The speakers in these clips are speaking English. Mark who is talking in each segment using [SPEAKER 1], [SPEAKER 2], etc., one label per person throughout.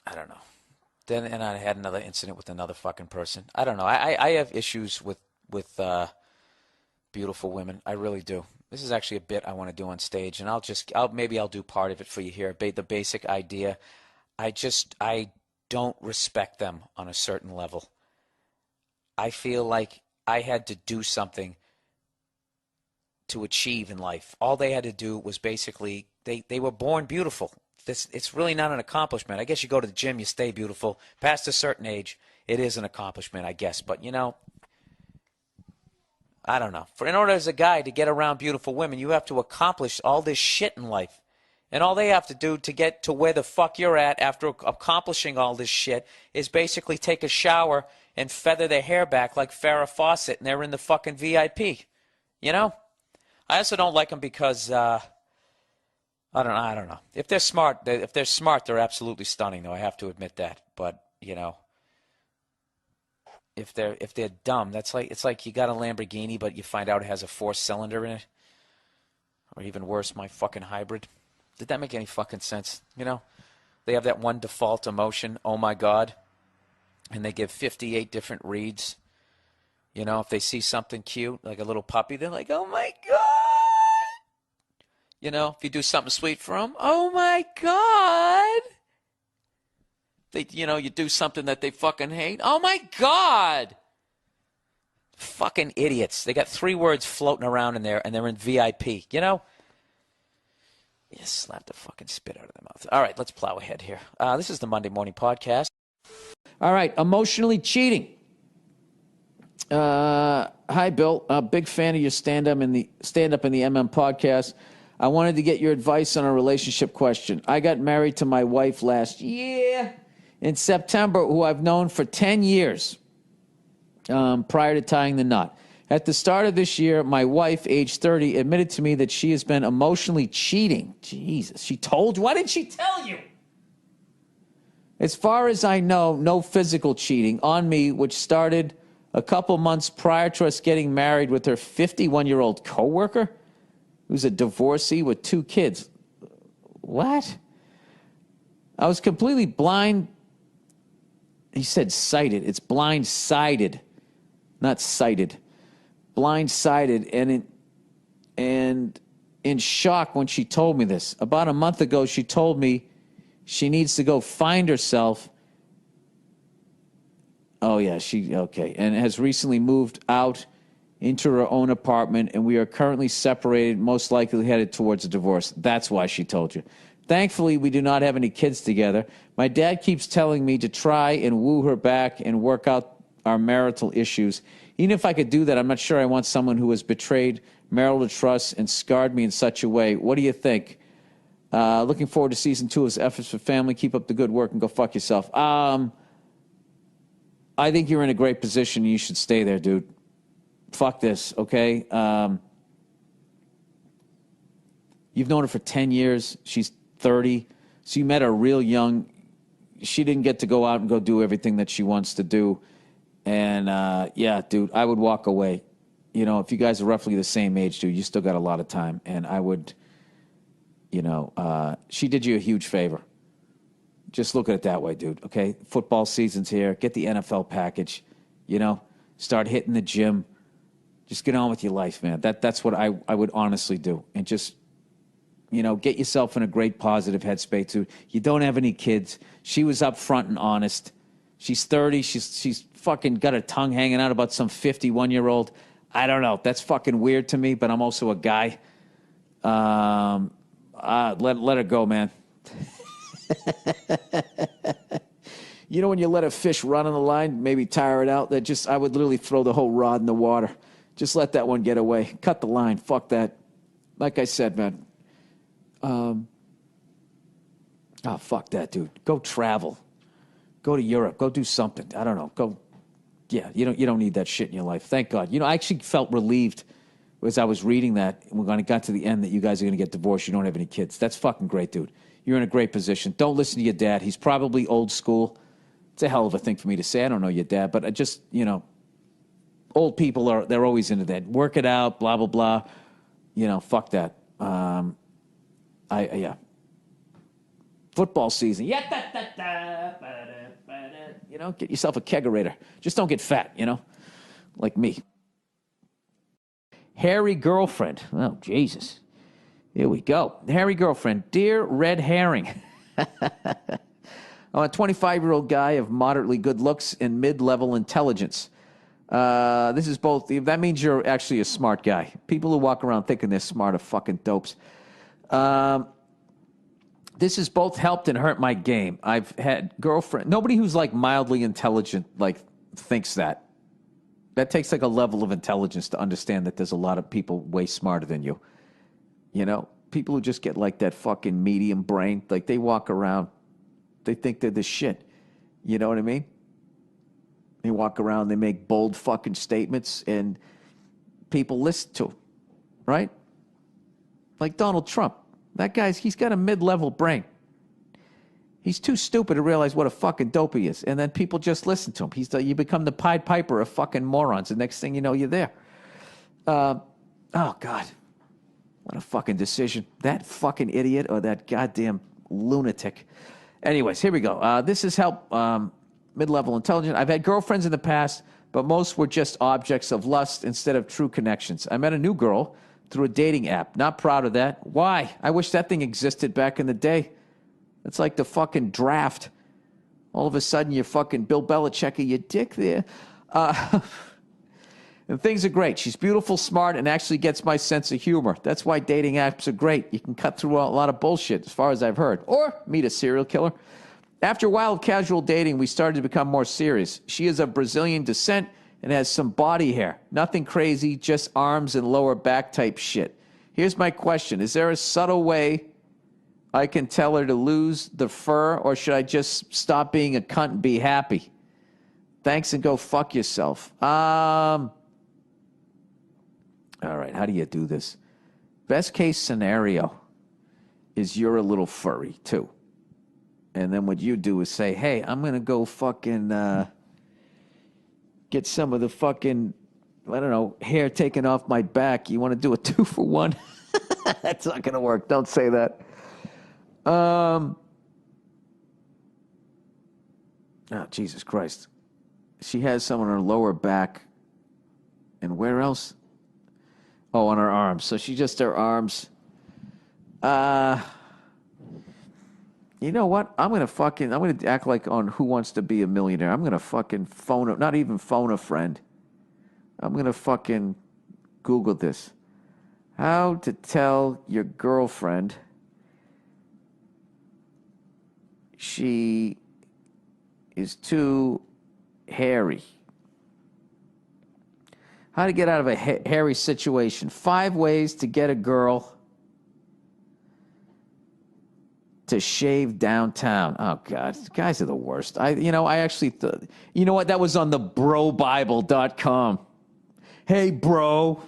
[SPEAKER 1] I don't know. Then and I had another incident with another fucking person. I don't know. I have issues with beautiful women. I really do. This is actually a bit I want to do on stage, and maybe I'll do part of it for you here. The basic idea. I don't respect them on a certain level. I feel like I had to do something to achieve in life. All they had to do was basically they were born beautiful. It's really not an accomplishment. I guess you go to the gym, you stay beautiful. Past a certain age, it is an accomplishment, I guess. But I don't know. In order as a guy to get around beautiful women, you have to accomplish all this shit in life. And all they have to do to get to where the fuck you're at after accomplishing all this shit is basically take a shower and feather their hair back like Farrah Fawcett, and they're in the fucking VIP. You know? I also don't like them because I don't know. If they're smart, they're absolutely stunning, though. I have to admit that. But if they're dumb, it's like you got a Lamborghini, but you find out it has a 4-cylinder in it, or even worse, my fucking hybrid. Did that make any fucking sense? They have that one default emotion, oh my God, and they give 58 different reads. If they see something cute, like a little puppy, they're like, oh my God. If you do something sweet for them, oh my God. You do something that they fucking hate, oh my God. Fucking idiots. They got 3 words floating around in there, and they're in VIP, You slap the fucking spit out of their mouth. All right, let's plow ahead here. This is the Monday Morning Podcast. All right, emotionally cheating. Hi, Bill. A big fan of your stand-up in the MM podcast. I wanted to get your advice on a relationship question. I got married to my wife last year in September, who I've known for 10 years prior to tying the knot. At the start of this year, my wife, age 30, admitted to me that she has been emotionally cheating. Jesus, she told you? Why didn't she tell you? As far as I know, no physical cheating on me, which started a couple months prior to us getting married with her 51-year-old coworker, who's a divorcee with 2 kids. What? I was completely blind. He said sighted. It's blind-sided, not sighted. Blindsided and in shock when she told me this. About a month ago, she told me she needs to go find herself. Oh, yeah, okay. And has recently moved out into her own apartment, and we are currently separated, most likely headed towards a divorce. That's why she told you. Thankfully, we do not have any kids together. My dad keeps telling me to try and woo her back and work out our marital issues. Even if I could do that, I'm not sure I want someone who has betrayed marital trust and scarred me in such a way. What do you think? Looking forward to season 2 of Efforts for Family. Keep up the good work and go fuck yourself. I think you're in a great position. You should stay there, dude. Fuck this, okay? You've known her for 10 years. She's 30. So you met her real young. She didn't get to go out and go do everything that she wants to do. And, yeah, dude, I would walk away. If you guys are roughly the same age, dude, you still got a lot of time. And I would, she did you a huge favor. Just look at it that way, dude, okay? Football season's here. Get the NFL package, Start hitting the gym. Just get on with your life, man. That's what I would honestly do. And just, get yourself in a great positive headspace, too. You don't have any kids. She was upfront and honest. She's 30. She's fucking got her tongue hanging out about some 51-year-old. I don't know. That's fucking weird to me, but I'm also a guy. Let her go, man. When you let a fish run on the line, maybe tire it out, I would literally throw the whole rod in the water. Just let that one get away. Cut the line. Fuck that. Like I said, man. Fuck that, dude. Go travel. Go to Europe. Go do something. I don't know. Go. Yeah, you don't need that shit in your life. Thank God. I actually felt relieved as I was reading that when I got to the end that you guys are going to get divorced. You don't have any kids. That's fucking great, dude. You're in a great position. Don't listen to your dad. He's probably old school. It's a hell of a thing for me to say. I don't know your dad, but I just, old people they're always into that. Work it out, blah, blah, blah. Fuck that. Yeah. football season. Yeah, get yourself a kegerator. Just don't get fat, like me. Hairy girlfriend. Oh, Jesus. Here we go. Hairy girlfriend. Dear Red Herring. I'm a 25-year-old guy of moderately good looks and mid-level intelligence. This is both. That means you're actually a smart guy. People who walk around thinking they're smart are fucking dopes. This has both helped and hurt my game. I've had girlfriend. Nobody who's like mildly intelligent thinks that. That takes like a level of intelligence to understand that there's a lot of people way smarter than you. People who just get like that fucking medium brain, like they walk around, they think they're the shit. You know what I mean? They walk around, they make bold fucking statements, and people listen to them, right? Like Donald Trump. That he's got a mid-level brain. He's too stupid to realize what a fucking dope he is, and then people just listen to him. You become the Pied Piper of fucking morons. The next thing you know, you're there. Oh, God. What a fucking decision. That fucking idiot or that goddamn lunatic. Anyways, here we go. This has helped mid-level intelligence. I've had girlfriends in the past, but most were just objects of lust instead of true connections. I met a new girl through a dating app. Not proud of that. Why? I wish that thing existed back in the day. It's like the fucking draft. All of a sudden, you're fucking Bill Belichick, your dick there. And things are great. She's beautiful, smart, and actually gets my sense of humor. That's why dating apps are great. You can cut through a lot of bullshit, as far as I've heard. Or meet a serial killer. After a while of casual dating, we started to become more serious. She is of Brazilian descent and has some body hair. Nothing crazy, just arms and lower back type shit. Here's my question. Is there a subtle way I can tell her to lose the fur, or should I just stop being a cunt and be happy? Thanks and go fuck yourself. All right, how do you do this? Best case scenario is you're a little furry, too. And then what you do is say, hey, I'm going to go fucking get some of the fucking, I don't know, hair taken off my back. You want to do a 2-for-1? That's not going to work. Don't say that. Oh, Jesus Christ. She has some on her lower back. And where else? Oh, on her arms. So she just, her arms. You know what? I'm going to act like on Who Wants to Be a Millionaire. I'm going to fucking not even phone a friend. I'm going to fucking Google this. How to tell your girlfriend she is too hairy. How to get out of a hairy situation. 5 ways to get a girl to shave downtown. Oh, God. Guys are the worst. I actually thought, you know what? That was on the brobible.com. Hey, bro.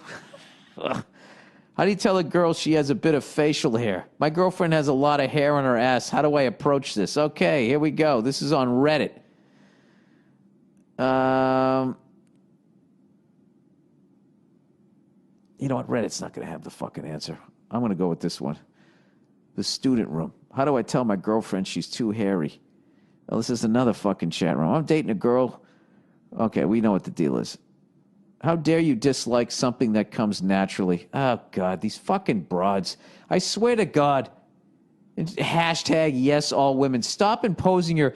[SPEAKER 1] How do you tell a girl she has a bit of facial hair? My girlfriend has a lot of hair on her ass. How do I approach this? Okay, here we go. This is on Reddit. You know what? Reddit's not going to have the fucking answer. I'm going to go with this one. The student room. How do I tell my girlfriend she's too hairy? Well, this is another fucking chat room. I'm dating a girl. Okay, we know what the deal is. How dare you dislike something that comes naturally? Oh, God, these fucking broads. I swear to God. Hashtag yes, all women. Stop imposing your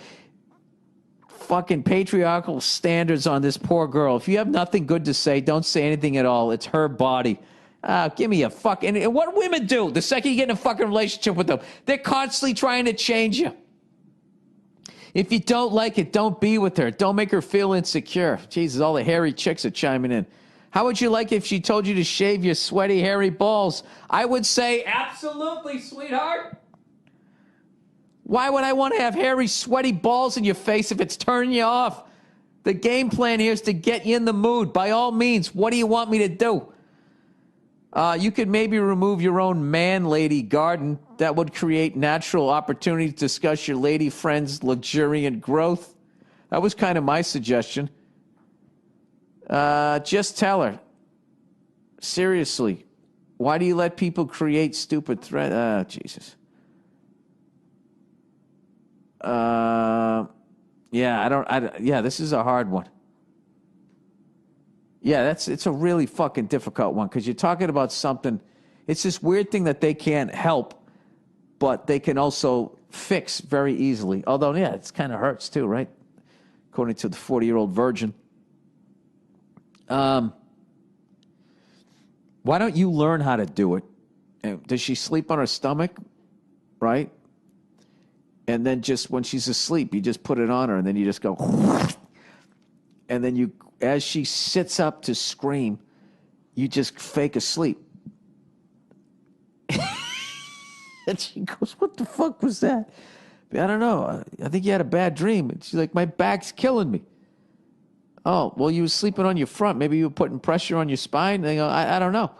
[SPEAKER 1] fucking patriarchal standards on this poor girl. If you have nothing good to say, don't say anything at all. It's her body. Give me a fucking... And what women do the second you get in a fucking relationship with them? They're constantly trying to change you. If you don't like it, don't be with her. Don't make her feel insecure. Jesus, all the hairy chicks are chiming in. How would you like if she told you to shave your sweaty, hairy balls? I would say, absolutely, sweetheart. Why would I want to have hairy, sweaty balls in your face if it's turning you off? The game plan here is to get you in the mood. By all means, what do you want me to do? You could maybe remove your own man-lady garden. That would create natural opportunity to discuss your lady friend's luxuriant growth. That was kind of my suggestion. Just tell her. Seriously, why do you let people create stupid threats? Jesus. Yeah, this is a hard one. Yeah, it's a really fucking difficult one because you're talking about something. It's this weird thing that they can't help, but they can also fix very easily. Although, yeah, it kind of hurts too, right? According to the 40-year-old virgin. Why don't you learn how to do it? Does she sleep on her stomach, right? And then just when she's asleep, you just put it on her, and then you just go, and then you, as she sits up to scream, you just fake asleep. And she goes, "What the fuck was that?" I don't know. I think you had a bad dream. And she's like, "My back's killing me." Oh, well, you were sleeping on your front. Maybe you were putting pressure on your spine. They go, I don't know.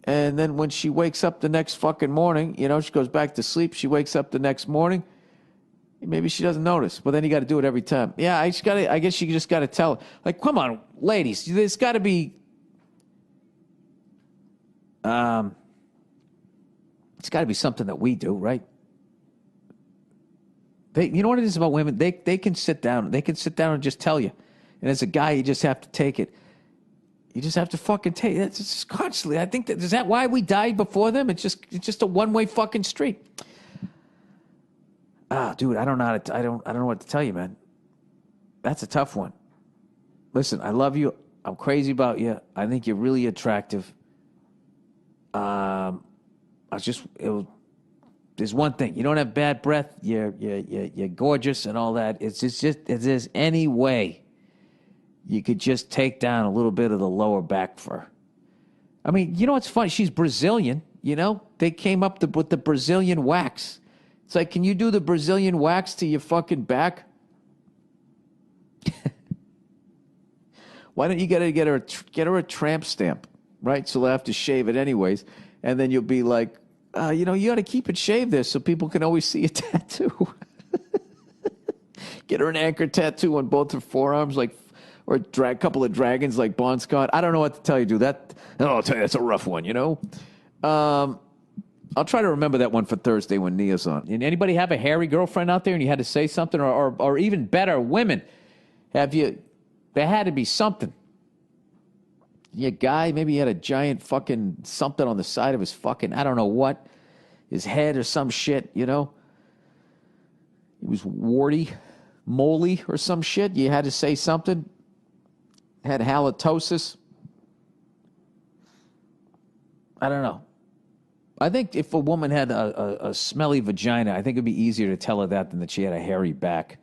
[SPEAKER 1] And then when she wakes up the next fucking morning, she goes back to sleep. She wakes up the next morning. Maybe she doesn't notice. But then you got to do it every time. Yeah, I guess you just got to tell her. Like, come on, ladies. There's got to be... it's got to be something that we do, right? You know what it is about women? They can sit down. They can sit down and just tell you. And as a guy, you just have to take it. You just have to fucking take it. It's just constantly. I think is that why we died before them? It's just a one-way fucking street. Dude, I don't know what to tell you, man. That's a tough one. Listen, I love you. I'm crazy about you. I think you're really attractive. There's one thing. You don't have bad breath. You're gorgeous and all that. It's just if there's any way you could just take down a little bit of the lower back fur. I mean, you know what's funny? She's Brazilian, They came up with the Brazilian wax. It's like, can you do the Brazilian wax to your fucking back? Why don't you get her a tramp stamp, right? So they'll have to shave it anyways. And then you'll be like, you got to keep it shaved there so people can always see a tattoo. Get her an anchor tattoo on both her forearms, or a couple of dragons like Bon Scott. I don't know what to tell you, dude. I'll tell you, that's a rough one, I'll try to remember that one for Thursday when Nia's on. And anybody have a hairy girlfriend out there and you had to say something? Or even better, women, there had to be something. Your guy, maybe he had a giant fucking something on the side of his fucking, I don't know what, his head or some shit, He was warty, moly or some shit. You had to say something. Had halitosis. I don't know. I think if a woman had a smelly vagina, I think it'd be easier to tell her that than that she had a hairy back.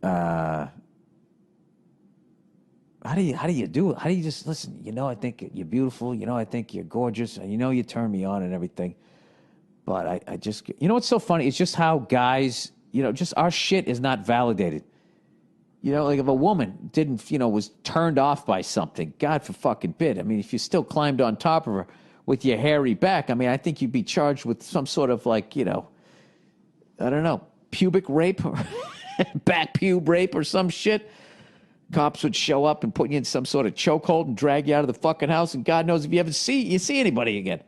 [SPEAKER 1] How do you do it? How do you just listen? I think you're beautiful. I think you're gorgeous. You turn me on and everything. But I just, what's so funny? It's just how guys, just our shit is not validated. Like if a woman didn't, was turned off by something, God for fucking bid. I mean, if you still climbed on top of her with your hairy back, I mean, I think you'd be charged with some sort of I don't know, pubic rape or back pube rape or some shit. Cops would show up and put you in some sort of chokehold and drag you out of the fucking house, and God knows if you ever see anybody again.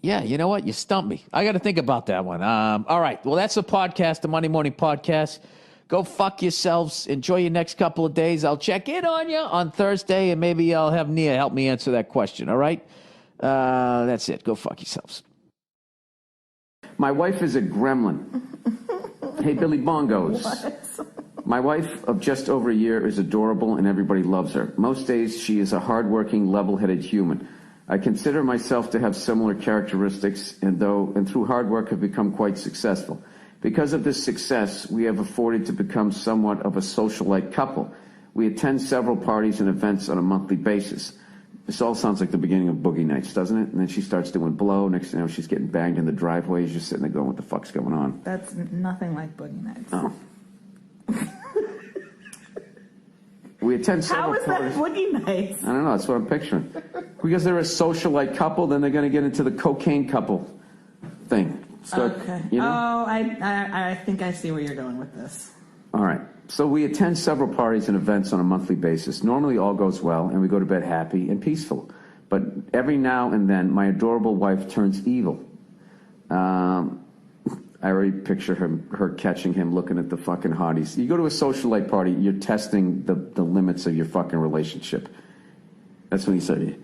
[SPEAKER 1] Yeah, you know what? You stumped me. I got to think about that one. All right. Well, that's the podcast, the Monday Morning Podcast. Go fuck yourselves. Enjoy your next couple of days. I'll check in on you on Thursday, and maybe I'll have Nia help me answer that question. All right? That's it. Go fuck yourselves. My wife is a gremlin. Hey, Billy Bongos. What? My wife of just over a year is adorable, and everybody loves her. Most days, she is a hardworking, level-headed human. I consider myself to have similar characteristics, and through hard work have become quite successful. Because of this success, we have afforded to become somewhat of a socialite couple. We attend several parties and events on a monthly basis. This all sounds like the beginning of Boogie Nights, doesn't it? And then she starts doing blow. Next thing you know, she's getting banged in the driveway. She's just sitting there going, what the fuck's going on?
[SPEAKER 2] That's nothing like Boogie Nights.
[SPEAKER 1] Oh. We attend several parties.
[SPEAKER 2] How is that Boogie Nights?
[SPEAKER 1] I don't know. That's what I'm picturing. Because they're a socialite couple, then they're going to get into the cocaine couple thing.
[SPEAKER 2] Okay. Oh, I think I see where you're going with this.
[SPEAKER 1] All right. So we attend several parties and events on a monthly basis. Normally all goes well, and we go to bed happy and peaceful. But every now and then, my adorable wife turns evil.
[SPEAKER 3] I already picture her catching him looking at the fucking hotties. You go to a socialite party, you're testing the limits of your fucking relationship. That's when you say,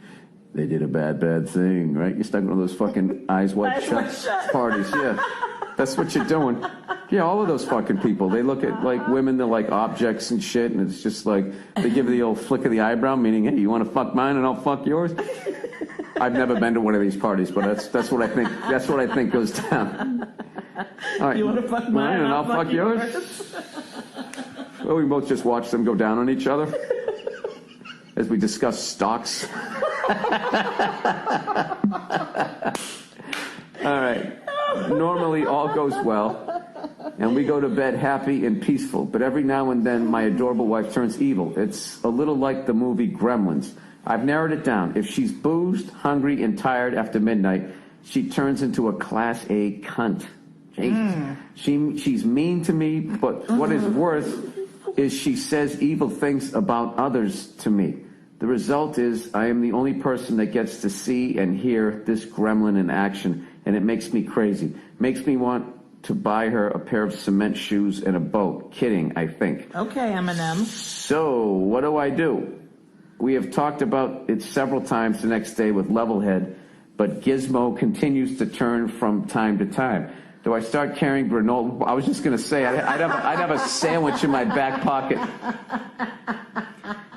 [SPEAKER 3] they did a bad thing, right? You're stuck in one of those fucking eyes wide shut parties. Yeah, that's what you're doing. Yeah, all of those fucking people. They look at like women, they're like objects and shit, and it's just like they give the old flick of the eyebrow, meaning, hey, you want to fuck mine and I'll fuck yours. I've never been to one of these parties, but that's what I think. That's what I think goes down. All right,
[SPEAKER 2] You want to fuck mine
[SPEAKER 3] and I'll fuck yours. Well, we both just watch them go down on each other as we discuss stocks. All right. Normally, all goes well, and we go to bed happy and peaceful. But every now and then, my adorable wife turns evil. It's a little like the movie Gremlins. I've narrowed it down. If she's boozed, hungry, and tired after midnight, she turns into a Class A cunt. She's mean to me, but what is worse is she says evil things about others to me. The result is I am the only person that gets to see and hear this gremlin in action, and it makes me crazy. Makes me want to buy her a pair of cement shoes and a boat. Kidding, I think.
[SPEAKER 2] Okay, Eminem.
[SPEAKER 3] So, what do? We have talked about it several times the next day with Levelhead, but Gizmo continues to turn from time to time. Do I start carrying granola? I was just going to say, I'd have a sandwich in my back pocket.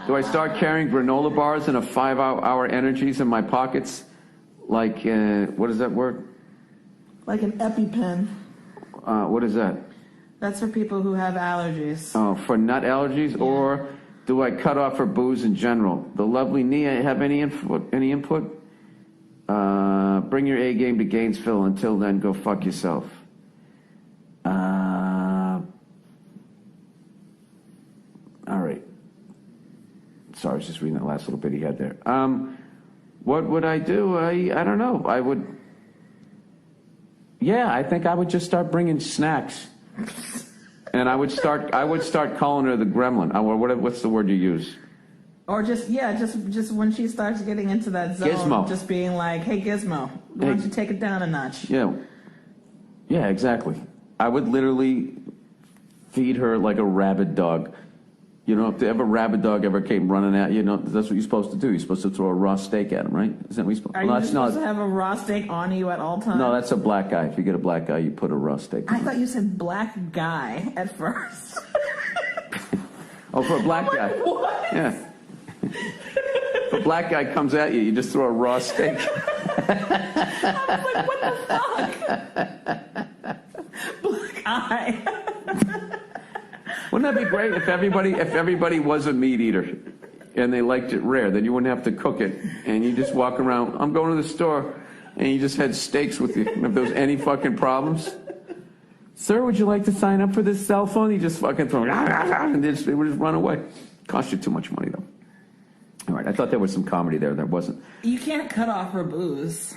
[SPEAKER 3] Do I start carrying granola bars and a 5-hour energies in my pockets? Like, what is that word?
[SPEAKER 2] Like an EpiPen.
[SPEAKER 3] What is that?
[SPEAKER 2] That's for people who have allergies.
[SPEAKER 3] Oh, for nut allergies? Yeah. Or do I cut off her booze in general? The lovely Nia have any input? Bring your A game to Gainesville. Until then, go fuck yourself. All right. Sorry, I was just reading that last little bit he had there. What would I do? I don't know. I would... Yeah, I think I would just start bringing snacks. And I would start calling her the gremlin. What's the word you use?
[SPEAKER 2] Or just when she starts getting into that zone,
[SPEAKER 3] Gizmo.
[SPEAKER 2] Just being like, hey, Gizmo, why don't you take it down a notch?
[SPEAKER 3] Yeah, exactly. I would literally feed her like a rabid dog. You know, if a rabid dog ever came running at you, that's what you're supposed to do. You're supposed to throw a raw steak at him, right? Isn't that what you're supposed to do?
[SPEAKER 2] Are you supposed to have a raw steak on you at all times?
[SPEAKER 3] No, that's a black guy. If you get a black guy, you put a raw steak on
[SPEAKER 2] I thought you said black guy at first.
[SPEAKER 3] Oh, for a black guy.
[SPEAKER 2] What?
[SPEAKER 3] Yeah. If a black guy comes at you, you just throw a raw steak.
[SPEAKER 2] I was like, what the fuck? Black eye.
[SPEAKER 3] Wouldn't that be great if everybody was a meat eater and they liked it rare? Then you wouldn't have to cook it, and you just walk around. I'm going to the store, and you just had steaks with you. And if there was any fucking problems, sir, would you like to sign up for this cell phone? You just fucking throw, and they would just run away. Cost you too much money though. All right, I thought there was some comedy there. There wasn't.
[SPEAKER 2] You can't cut off her booze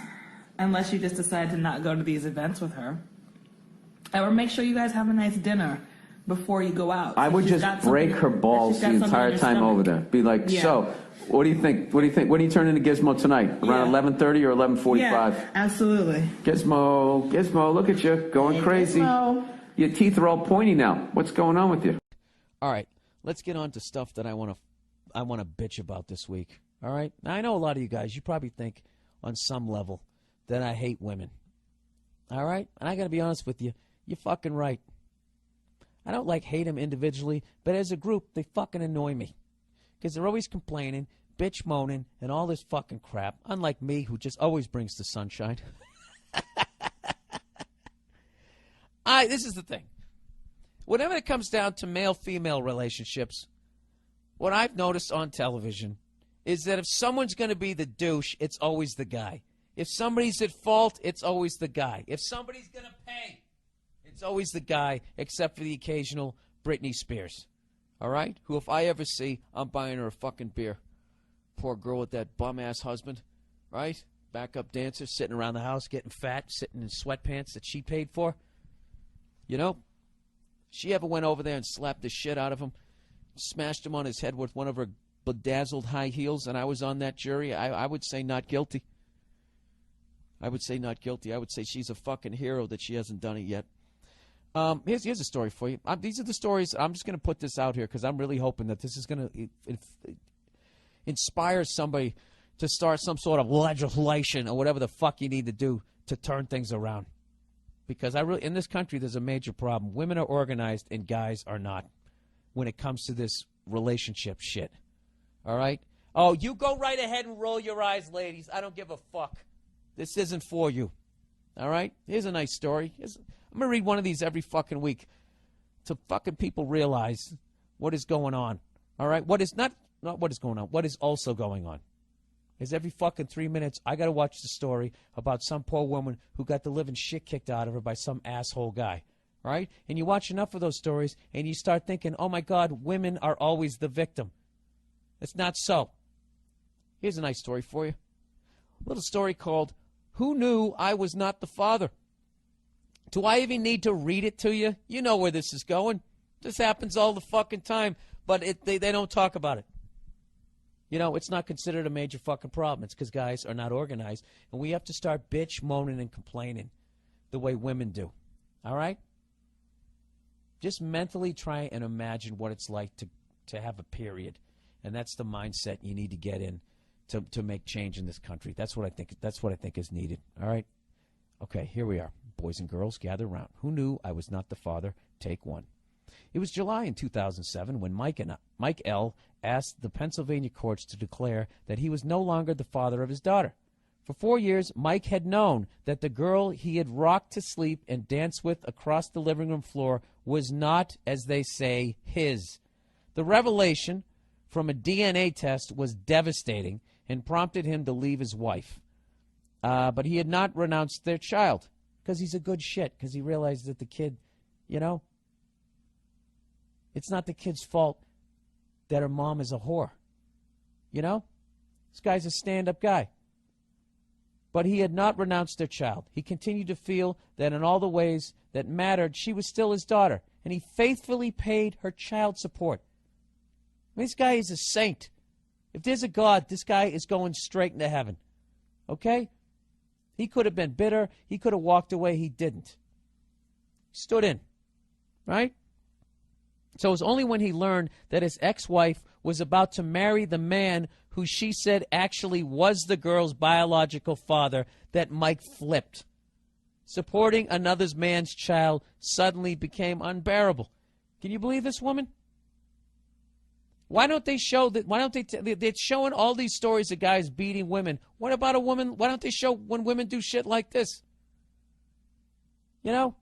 [SPEAKER 2] unless you just decide to not go to these events with her, or make sure you guys have a nice dinner before you go out.
[SPEAKER 3] I would just break her balls the entire time over there. Be like, so, what do you think? What do you turn into Gizmo tonight? Around 11:30 or 11:45?
[SPEAKER 2] Yeah, absolutely.
[SPEAKER 3] Gizmo, look at you, going crazy.
[SPEAKER 2] Gizmo.
[SPEAKER 3] Your teeth are all pointy now. What's going on with you?
[SPEAKER 1] All right, let's get on to stuff that I want to bitch about this week. All right? Now, I know a lot of you guys, you probably think on some level that I hate women. All right? And I got to be honest with you, you're fucking right. I don't hate them individually, but as a group, they fucking annoy me. Because they're always complaining, bitch moaning, and all this fucking crap, unlike me, who just always brings the sunshine. This is the thing. Whenever it comes down to male-female relationships, what I've noticed on television is that if someone's going to be the douche, it's always the guy. If somebody's at fault, it's always the guy. If somebody's going to pay, it's always the guy, except for the occasional Britney Spears. All right? Who, if I ever see, I'm buying her a fucking beer. Poor girl with that bum-ass husband, right? Backup dancer, sitting around the house, getting fat, sitting in sweatpants that she paid for. You know? She ever went over there and slapped the shit out of him, smashed him on his head with one of her bedazzled high heels, and I was on that jury, I would say not guilty. I would say not guilty. I would say she's a fucking hero that she hasn't done it yet. Here's a story for you. These are the stories. I'm just going to put this out here because I'm really hoping that this is going to inspire somebody to start some sort of legislation or whatever the fuck you need to do to turn things around. Because in this country, there's a major problem. Women are organized and guys are not when it comes to this relationship shit. All right? Oh, you go right ahead and roll your eyes, ladies. I don't give a fuck. This isn't for you. All right? Here's a nice story. I'm going to read one of these every fucking week to fucking people realize what is going on. All right? What is not what is going on. What is also going on is every fucking 3 minutes I got to watch the story about some poor woman who got the living shit kicked out of her by some asshole guy. Right? And you watch enough of those stories and you start thinking, oh my God, women are always the victim. It's not so. Here's a nice story for you. A little story called, Who Knew I Was Not the Father? Do I even need to read it to you? You know where this is going. This happens all the fucking time, but they don't talk about it. You know, it's not considered a major fucking problem. It's because guys are not organized, and we have to start bitch, moaning, and complaining the way women do. All right? Just mentally try and imagine what it's like to have a period, and that's the mindset you need to get in to make change in this country. That's what I think. That's what I think is needed. All right? Okay, here we are. Boys and girls, gather around. Who knew I was not the father? Take one. It was July in 2007 when Mike L. asked the Pennsylvania courts to declare that he was no longer the father of his daughter. For 4 years, Mike had known that the girl he had rocked to sleep and danced with across the living room floor was not, as they say, his. The revelation from a DNA test was devastating and prompted him to leave his wife. But he had not renounced their child because he's a good shit, because he realized that the kid, you know, it's not the kid's fault that her mom is a whore. You know? This guy's a stand-up guy. But he had not renounced their child. He continued to feel that in all the ways that mattered, she was still his daughter, and he faithfully paid her child support. I mean, this guy is a saint. If there's a God, this guy is going straight into heaven. Okay? He could have been bitter. He could have walked away. He didn't. He stood in. Right? So it was only when he learned that his ex-wife was about to marry the man who she said actually was the girl's biological father that Mike flipped. Supporting another man's child suddenly became unbearable. Can you believe this woman? Why don't they show that? Why don't they're showing all these stories of guys beating women. What about a woman? Why don't they show when women do shit like this? You know,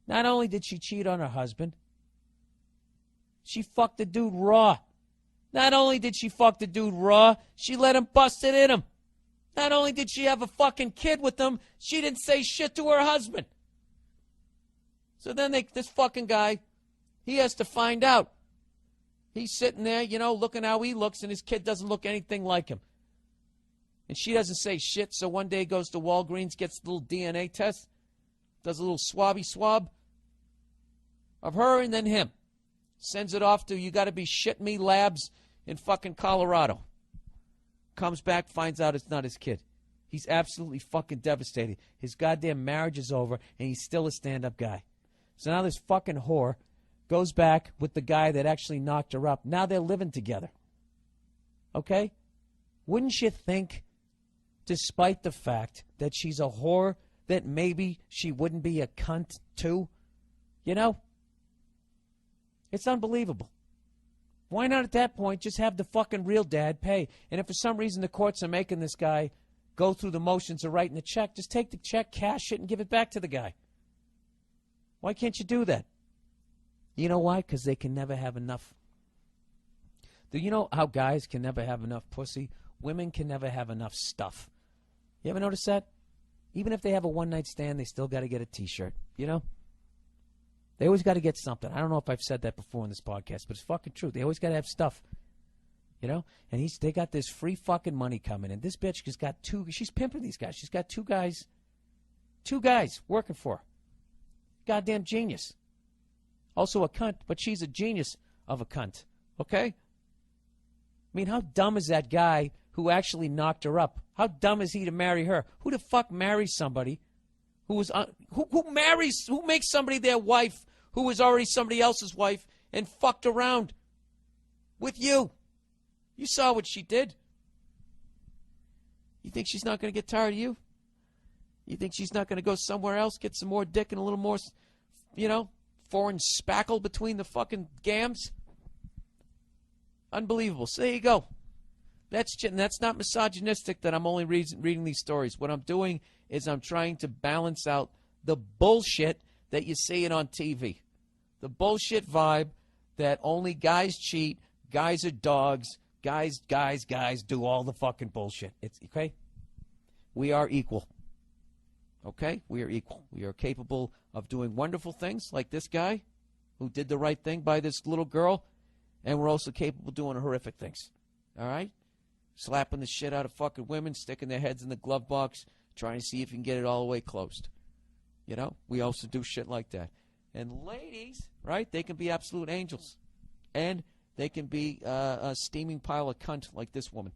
[SPEAKER 1] not only did she cheat on her husband, she fucked the dude raw. Not only did she fuck the dude raw, she let him bust it in him. Not only did she have a fucking kid with him, she didn't say shit to her husband. So then this fucking guy, he has to find out. He's sitting there, you know, looking how he looks, and his kid doesn't look anything like him. And she doesn't say shit, so one day he goes to Walgreens, gets a little DNA test, does a little swab of her and then him. Sends it off to, you got to be shitting me, labs in fucking Colorado. Comes back, finds out it's not his kid. He's absolutely fucking devastated. His goddamn marriage is over, and he's still a stand-up guy. So now this fucking whore goes back with the guy that actually knocked her up. Now they're living together. Okay? Wouldn't you think, despite the fact that she's a whore, that maybe she wouldn't be a cunt too? You know? It's unbelievable. Why not at that point just have the fucking real dad pay? And if for some reason the courts are making this guy go through the motions of writing the check, just take the check, cash it, and give it back to the guy. Why can't you do that? You know why? Because they can never have enough. Do you know how guys can never have enough pussy? Women can never have enough stuff. You ever notice that? Even if they have a one-night stand, they still got to get a T-shirt, you know? They always got to get something. I don't know if I've said that before in this podcast, but it's fucking true. They always got to have stuff, you know? And they got this free fucking money coming. And this bitch has got she's pimping these guys. She's got two guys working for her. Goddamn genius. Also a cunt, but she's a genius of a cunt, okay? I mean, how dumb is that guy
[SPEAKER 4] who actually knocked her up. How dumb is he to marry her? Who the fuck marries somebody who was who makes somebody their wife who was already somebody else's wife and fucked around with you? You saw what she did. You think she's not going to get tired of you? You think she's not going to go somewhere else, get some more dick and a little more, foreign spackle between the fucking gams? Unbelievable. So there you go. That's not misogynistic that I'm only reading these stories. What I'm doing is I'm trying to balance out the bullshit that you see it on TV. The bullshit vibe that only guys cheat, guys are dogs, guys do all the fucking bullshit. It's okay? We are equal. Okay? We are equal. We are capable of doing wonderful things like this guy who did the right thing by this little girl, and we're also capable of doing horrific things. All right? Slapping the shit out of fucking women, sticking their heads in the glove box, trying to see if you can get it all the way closed. We also do shit like that. And ladies, right, they can be absolute angels. And they can be a steaming pile of cunt like this woman.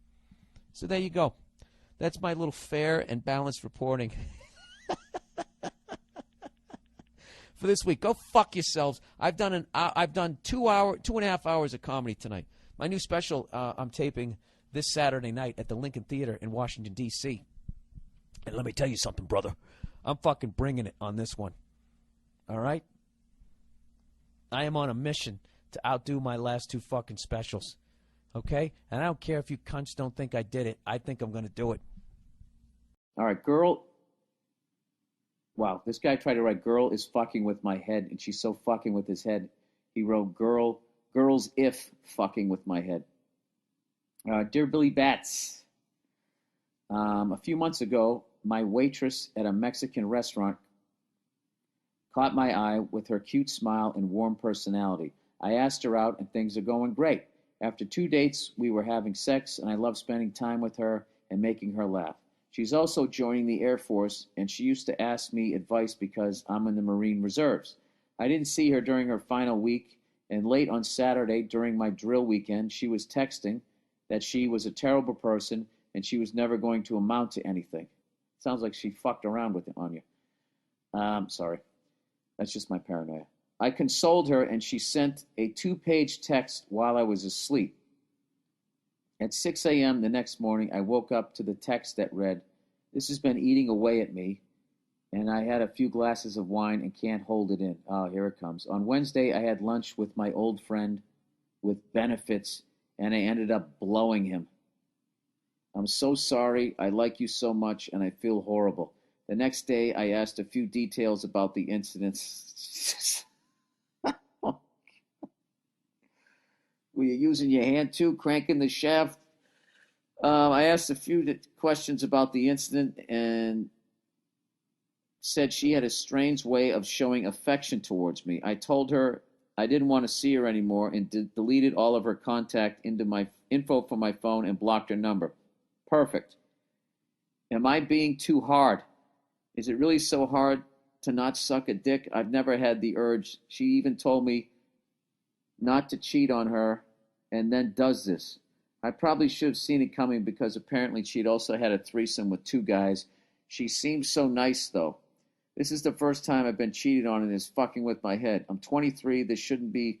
[SPEAKER 4] So there you go. That's my little fair and balanced reporting for this week. Go fuck yourselves. I've done 2.5 hours of comedy tonight. My new special I'm taping this Saturday night at the Lincoln Theater in Washington, D.C. And let me tell you something, brother. I'm fucking bringing it on this one. All right? I am on a mission to outdo my last 2 fucking specials. Okay? And I don't care if you cunts don't think I did it. I think I'm going to do it.
[SPEAKER 1] All right, girl. Wow, this guy tried to write girl is fucking with my head, and she's so fucking with his head. He wrote girls if fucking with my head. Dear Billy Bats, a few months ago, my waitress at a Mexican restaurant caught my eye with her cute smile and warm personality. I asked her out, and things are going great. After 2 dates, we were having sex, and I love spending time with her and making her laugh. She's also joining the Air Force, and she used to ask me advice because I'm in the Marine Reserves. I didn't see her during her final week, and late on Saturday during my drill weekend, she was texting that she was a terrible person and she was never going to amount to anything. Sounds like she fucked around with it on you. Sorry. That's just my paranoia. I consoled her, and she sent a 2-page text while I was asleep. At 6 a.m. the next morning, I woke up to the text that read, "This has been eating away at me, and I had a few glasses of wine and can't hold it in." Oh, here it comes. On Wednesday, I had lunch with my old friend with benefits, and I ended up blowing him. I'm so sorry. I like you so much, and I feel horrible. The next day, I asked a few details about the incidents. Were you using your hand too, cranking the shaft? I asked a few questions about the incident and said she had a strange way of showing affection towards me. I told her I didn't want to see her anymore and deleted all of her contact into my info from my phone and blocked her number. Perfect. Am I being too hard? Is it really so hard to not suck a dick? I've never had the urge. She even told me not to cheat on her and then does this. I probably should have seen it coming because apparently she'd also had a threesome with 2 guys. She seems so nice, though. This is the first time I've been cheated on and it's fucking with my head. I'm 23. This shouldn't be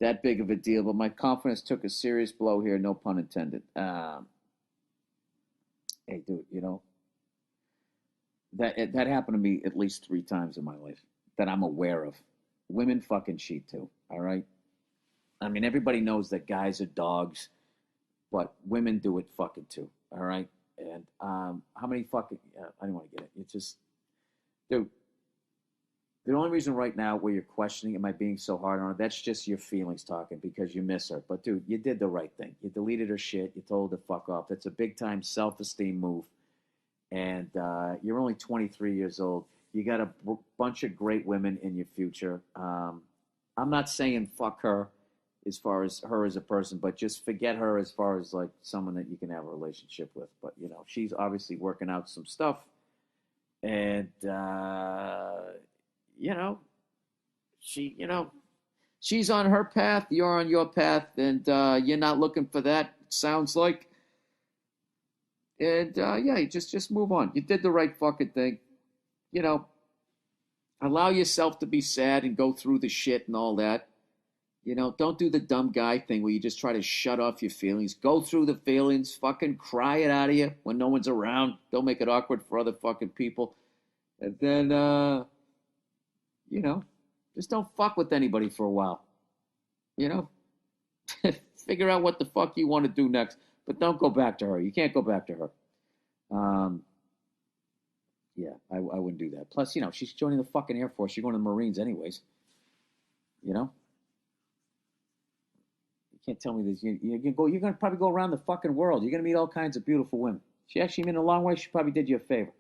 [SPEAKER 1] that big of a deal, but my confidence took a serious blow here, no pun intended. Hey, dude, that happened to me at least 3 times in my life that I'm aware of. Women fucking cheat too, all right? I mean, everybody knows that guys are dogs, but women do it fucking too, all right? And how many fucking, I don't want to get it. It's just, dude, the only reason right now where you're questioning, am I being so hard on her, that's just your feelings talking because you miss her. But, dude, you did the right thing. You deleted her shit. You told her to fuck off. That's a big-time self-esteem move. And you're only 23 years old. You got a bunch of great women in your future. I'm not saying fuck her as far as her as a person, but just forget her as far as like someone that you can have a relationship with. But, she's obviously working out some stuff. And, she's on her path. You're on your path. And you're not looking for that, it sounds like.
[SPEAKER 3] And yeah, you just move on. You did the right fucking thing. You know, allow yourself to be sad and go through the shit and all that. You know, don't do the dumb guy thing where you just try to shut off your feelings. Go through the feelings, fucking cry it out of you when no one's around. Don't make it awkward for other fucking people. And then, you know, just don't fuck with anybody for a while. You know, figure out what the fuck you want to do next, but don't go back to her. You can't go back to her. Yeah, I wouldn't do that. Plus, you know, she's joining the fucking Air Force. You're going to the Marines anyways. You know? You can't tell me this. You're going to probably go around the fucking world. You're going to meet all kinds of beautiful women. She actually went a long way. She probably did you a favor.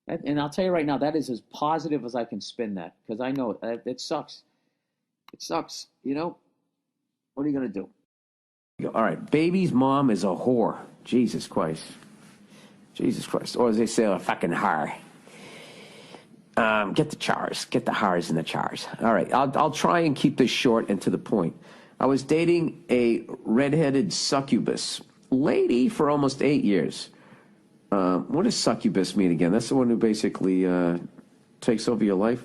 [SPEAKER 3] And I'll tell you right now, that is as positive as I can spin that, because I know it sucks. It sucks, you know? What are you going to do? All right, baby's mom is a whore. Jesus Christ. Jesus Christ. Or as they say, a fucking har. Get the chars. Get the hars and the chars. All right, I'll try and keep this short and to the point. I was dating a redheaded succubus lady for almost 8 years. What does succubus mean again? That's the one who basically takes over your life,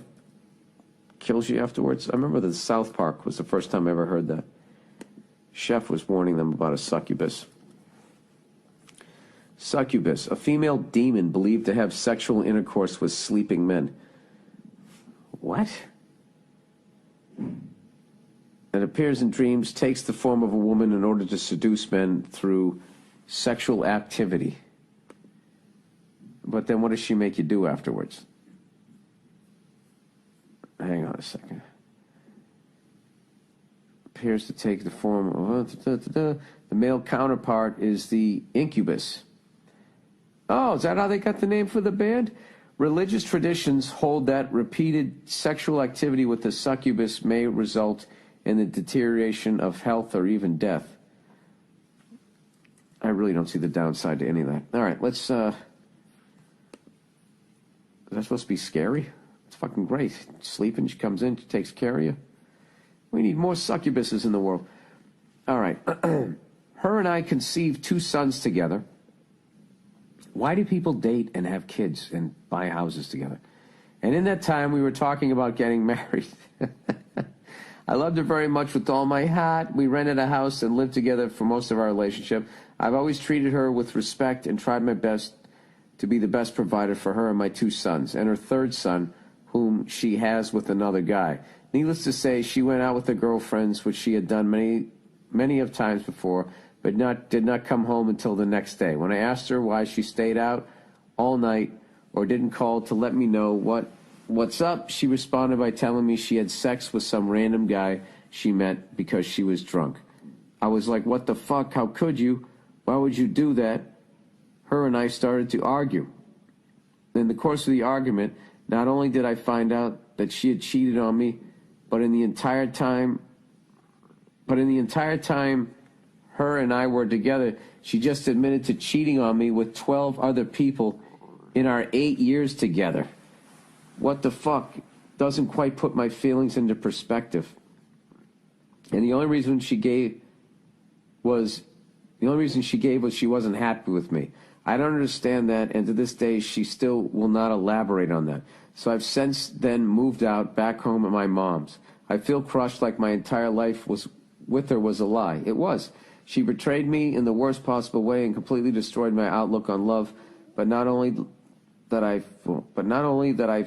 [SPEAKER 3] kills you afterwards. I remember that South Park was the first time I ever heard that. Chef was warning them about a succubus. Succubus, a female demon believed to have sexual intercourse with sleeping men. What? It appears in dreams, takes the form of a woman in order to seduce men through sexual activity. But then what does she make you do afterwards? Hang on a second. Appears to take the form of... the male counterpart is the incubus. Oh, is that how they got the name for the band? Religious traditions hold that repeated sexual activity with the succubus may result in the deterioration of health or even death. I really don't see the downside to any of that. All right, let's... Is that supposed to be scary? It's fucking great. Sleeping, she comes in, she takes care of you. We need more succubuses in the world. All right. Her and I conceived 2 sons together. Why do people date and have kids and buy houses together? And in that time, we were talking about getting married. I loved her very much with all my heart. We rented a house and lived together for most of our relationship. I've always treated her with respect and tried my best to be the best provider for her and my 2 sons, and her 3rd son, whom she has with another guy. Needless to say, she went out with her girlfriends, which she had done many of times before, but did not come home until the next day. When I asked her why she stayed out all night or didn't call to let me know what's up, she responded by telling me she had sex with some random guy she met because she was drunk. I was like, what the fuck? How could you? Why would you do that? Her and I started to argue. In the course of the argument, not only did I find out that she had cheated on me, but in the entire time her and I were together, she just admitted to cheating on me with 12 other people in our 8 years together. What the fuck? Doesn't quite put my feelings into perspective. And the only reason she gave was she wasn't happy with me. I don't understand that, and to this day, she still will not elaborate on that. So I've since then moved out back home at my mom's. I feel crushed, like my entire life with her was a lie. It was. She betrayed me in the worst possible way and completely destroyed my outlook on love. But not only that I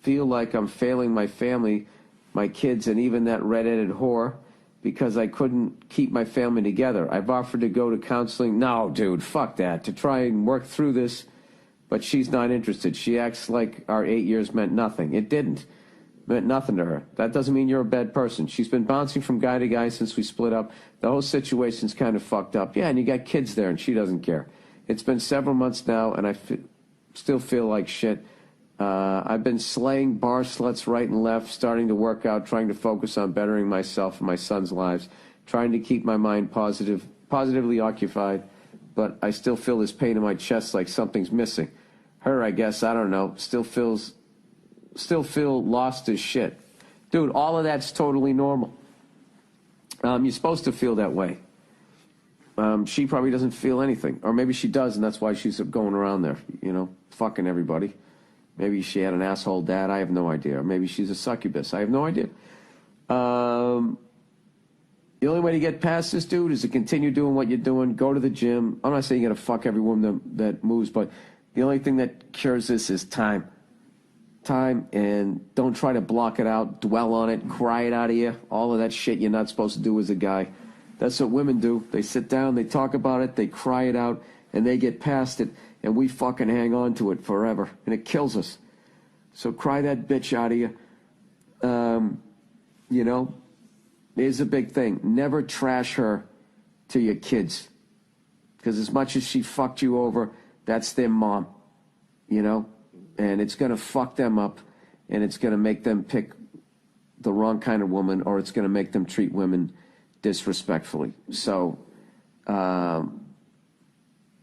[SPEAKER 3] feel like I'm failing my family, my kids, and even that red-headed whore, because I couldn't keep my family together. I've offered to go to counseling. No, dude, fuck that. To try and work through this, but she's not interested. She acts like our 8 years meant nothing. It didn't. It meant nothing to her. That doesn't mean you're a bad person. She's been bouncing from guy to guy since we split up. The whole situation's kind of fucked up. Yeah, and you got kids there, and she doesn't care. It's been several months now, and I still feel like shit. I've been slaying bar sluts right and left, starting to work out, trying to focus on bettering myself and my son's lives, trying to keep my mind positively occupied, but I still feel this pain in my chest like something's missing. Her, I guess, I don't know, still feel lost as shit. Dude, all of that's totally normal. You're supposed to feel that way. she probably doesn't feel anything. Or maybe she does, and that's why she's going around there, fucking everybody. Maybe she had an asshole dad. I have no idea. Or maybe she's a succubus. I have no idea. The only way to get past this, dude, is to continue doing what you're doing. Go to the gym. I'm not saying you got to fuck every woman that moves, but the only thing that cures this is time. Time, and don't try to block it out, dwell on it, cry it out of you. All of that shit you're not supposed to do as a guy. That's what women do. They sit down, they talk about it, they cry it out, and they get past it, and we fucking hang on to it forever, and it kills us. So cry that bitch out of you. Here's a big thing. Never trash her to your kids. Because as much as she fucked you over, that's their mom. And it's going to fuck them up, and it's going to make them pick the wrong kind of woman, or it's going to make them treat women disrespectfully. So I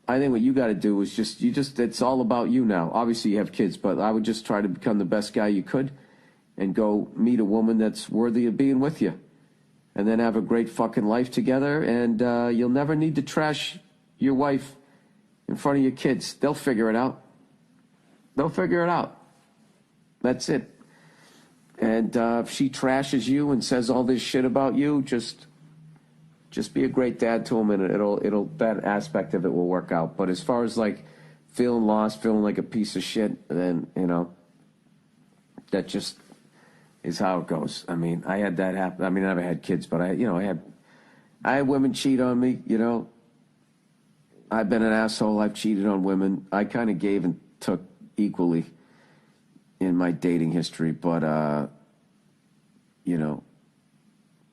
[SPEAKER 3] think what you got to do is it's all about you now. Obviously you have kids, but I would just try to become the best guy you could and go meet a woman that's worthy of being with you. And then have a great fucking life together, and you'll never need to trash your wife in front of your kids. They'll figure it out. They'll figure it out. That's it. And if she trashes you and says all this shit about you, just be a great dad to them, and it'll that aspect of it will work out. But as far as like feeling lost, feeling like a piece of shit, then that just is how it goes. I mean, I had that happen. I mean, I never had kids, but I had women cheat on me. I've been an asshole. I've cheated on women. I kind of gave and took equally in my dating history, but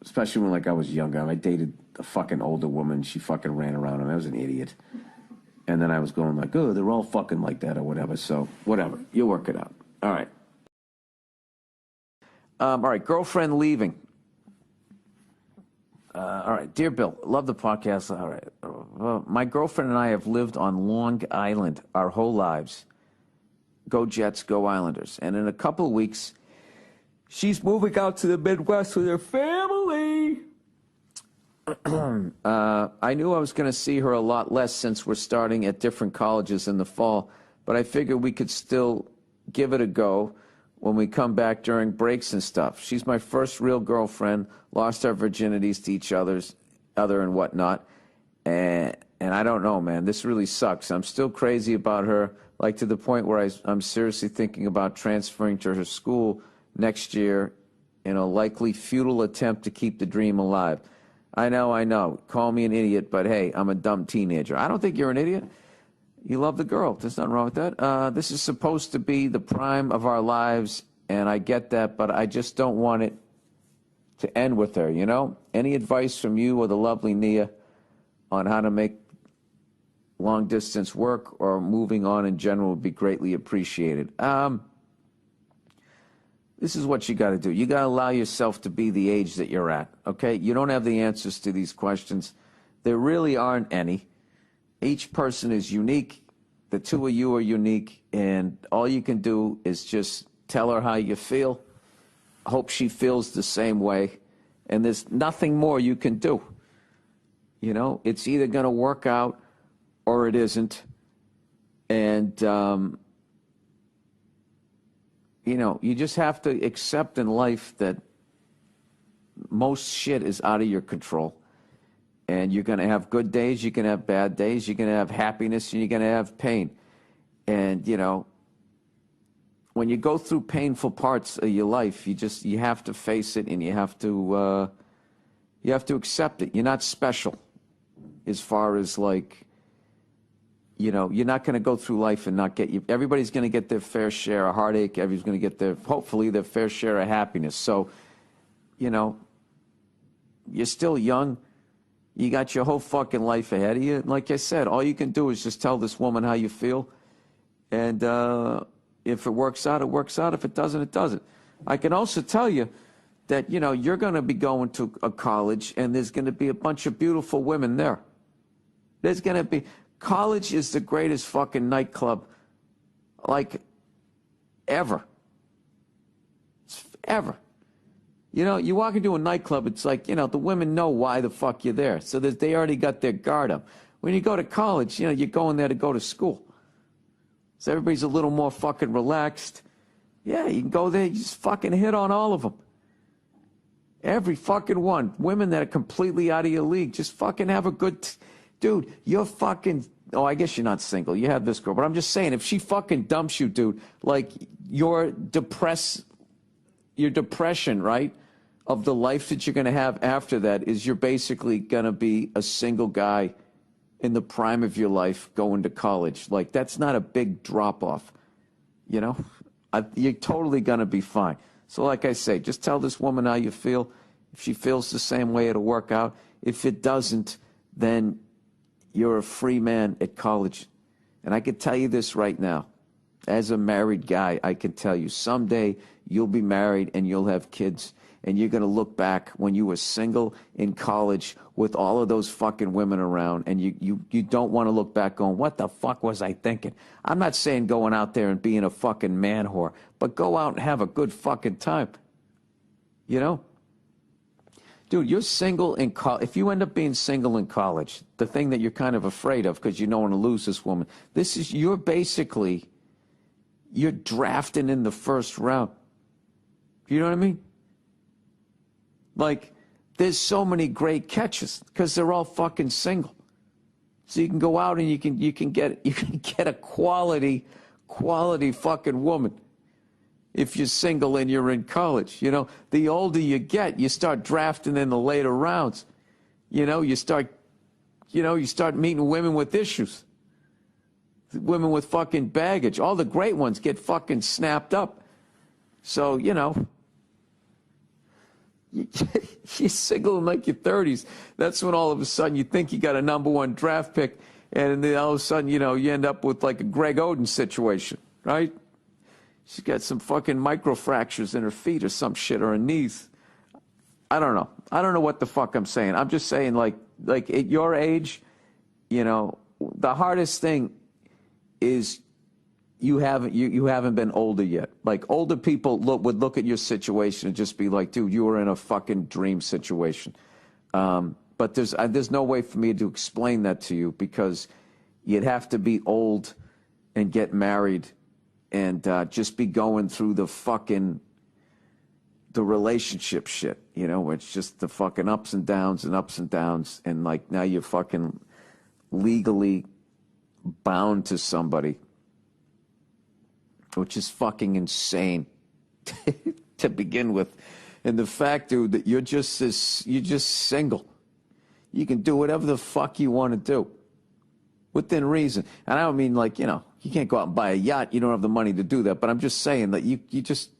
[SPEAKER 3] especially when I was younger. I dated a fucking older woman. She fucking ran around, and I was an idiot. And then I was going like, oh, they're all fucking like that or whatever. So whatever, you'll work it out. All right. All right, girlfriend leaving. All right, dear Bill, love the podcast. All right, my girlfriend and I have lived on Long Island our whole lives. Go Jets, go Islanders. And in a couple of weeks, she's moving out to the Midwest with her family. I knew I was going to see her a lot less since we're starting at different colleges in the fall, but I figured we could still give it a go when we come back during breaks and stuff. She's my first real girlfriend, lost our virginities to each other and whatnot. And I don't know, man, this really sucks. I'm still crazy about her, like to the point where I'm seriously thinking about transferring to her school next year in a likely futile attempt to keep the dream alive. I know. Call me an idiot, but hey, I'm a dumb teenager. I don't think you're an idiot. You love the girl. There's nothing wrong with that. This is supposed to be the prime of our lives, and I get that, but I just don't want it to end with her, Any advice from you or the lovely Nia on how to make long-distance work or moving on in general would be greatly appreciated. This is what you got to do. You got to allow yourself to be the age that you're at, okay? You don't have the answers to these questions. There really aren't any. Each person is unique. The two of you are unique, and all you can do is just tell her how you feel. Hope she feels the same way, and there's nothing more you can do. It's either going to work out or it isn't, and you just have to accept in life that most shit is out of your control. And you're going to have good days, you can have bad days, you're going to have happiness, and you're going to have pain. And, when you go through painful parts of your life, you have to face it, and you have to accept it. You're not special as far as you're not going to go through life and not get everybody's going to get their fair share of heartache. Everybody's going to get hopefully their fair share of happiness. So, you're still young. You got your whole fucking life ahead of you. And like I said, all you can do is just tell this woman how you feel. And if it works out, it works out. If it doesn't, it doesn't. I can also tell you that, you're going to be going to a college, and there's going to be a bunch of beautiful women there. College is the greatest fucking nightclub, ever. Ever.
[SPEAKER 1] You know, you walk into a nightclub, it's like, you know, the women know why the fuck you're there. So that they already got their guard up. When you go to college, you know, you're going there to go to school. So everybody's a little more fucking relaxed. Yeah, you can go there, you just fucking hit on all of them. Every fucking one. Women that are completely out of your league, just fucking have a good... Dude, you're fucking... Oh, I guess you're not single. You have this girl. But I'm just saying, if she fucking dumps you, dude, like your depression, right, of the life that you're going to have after that is you're basically going to be a single guy in the prime of your life going to college. Like, that's not a big drop-off, you know? You're totally going to be fine. So like I say, just tell this woman how you feel. If she feels the same way, it'll work out. If it doesn't, then you're a free man at college. And I can tell you this right now. As a married guy, I can tell you someday you'll be married and you'll have kids. And you're going to look back when you were single in college with all of those fucking women around. And you don't want to look back going, what the fuck was I thinking? I'm not saying going out there and being a fucking man whore. But go out and have a good fucking time. You know? Dude, you're single in college. If you end up being single in college, the thing that you're kind of afraid of because you don't want to lose this woman, you're drafting in the first round. You know what I mean? Like, there's so many great catches because they're all fucking single. So you can go out and you can get a quality fucking woman if you're single and you're in college. You know, the older you get, you start drafting in the later rounds. You know, you start meeting women with issues. Women with fucking baggage. All the great ones get fucking snapped up. So, you know, you're single in like your 30s. That's when all of a sudden you think you got a number one draft pick, and then all of a sudden, you know, you end up with like a Greg Oden situation, right? She's got some fucking microfractures in her feet or some shit, or her knees. I don't know. I don't know what the fuck I'm saying. I'm just saying, like at your age, you know, the hardest thing is you haven't been older yet. Like, older people would look at your situation and just be like, dude, you were in a fucking dream situation. But there's no way for me to explain that to you because you'd have to be old and get married and just be going through the relationship shit, you know, where it's just the fucking ups and downs, and like now you're fucking legally bound to somebody, which is fucking insane to begin with. And the fact, dude, that you're just single. You can do whatever the fuck you want to do within reason. And I don't mean like, you know, you can't go out and buy a yacht. You don't have the money to do that. But I'm just saying that you just,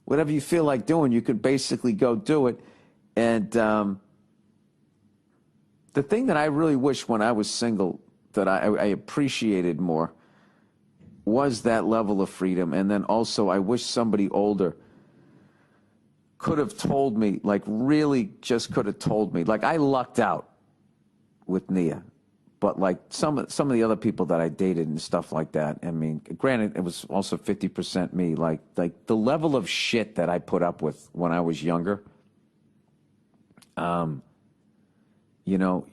[SPEAKER 1] whatever you feel like doing, you could basically go do it. And the thing that I really wish when I was single that I appreciated more was that level of freedom. And then also I wish somebody older could have told me, like really just could have told me. Like, I lucked out with Nia. But like some of the other people that I dated and stuff like that, I mean, granted, it was also 50% me. Like the level of shit that I put up with when I was younger, you know,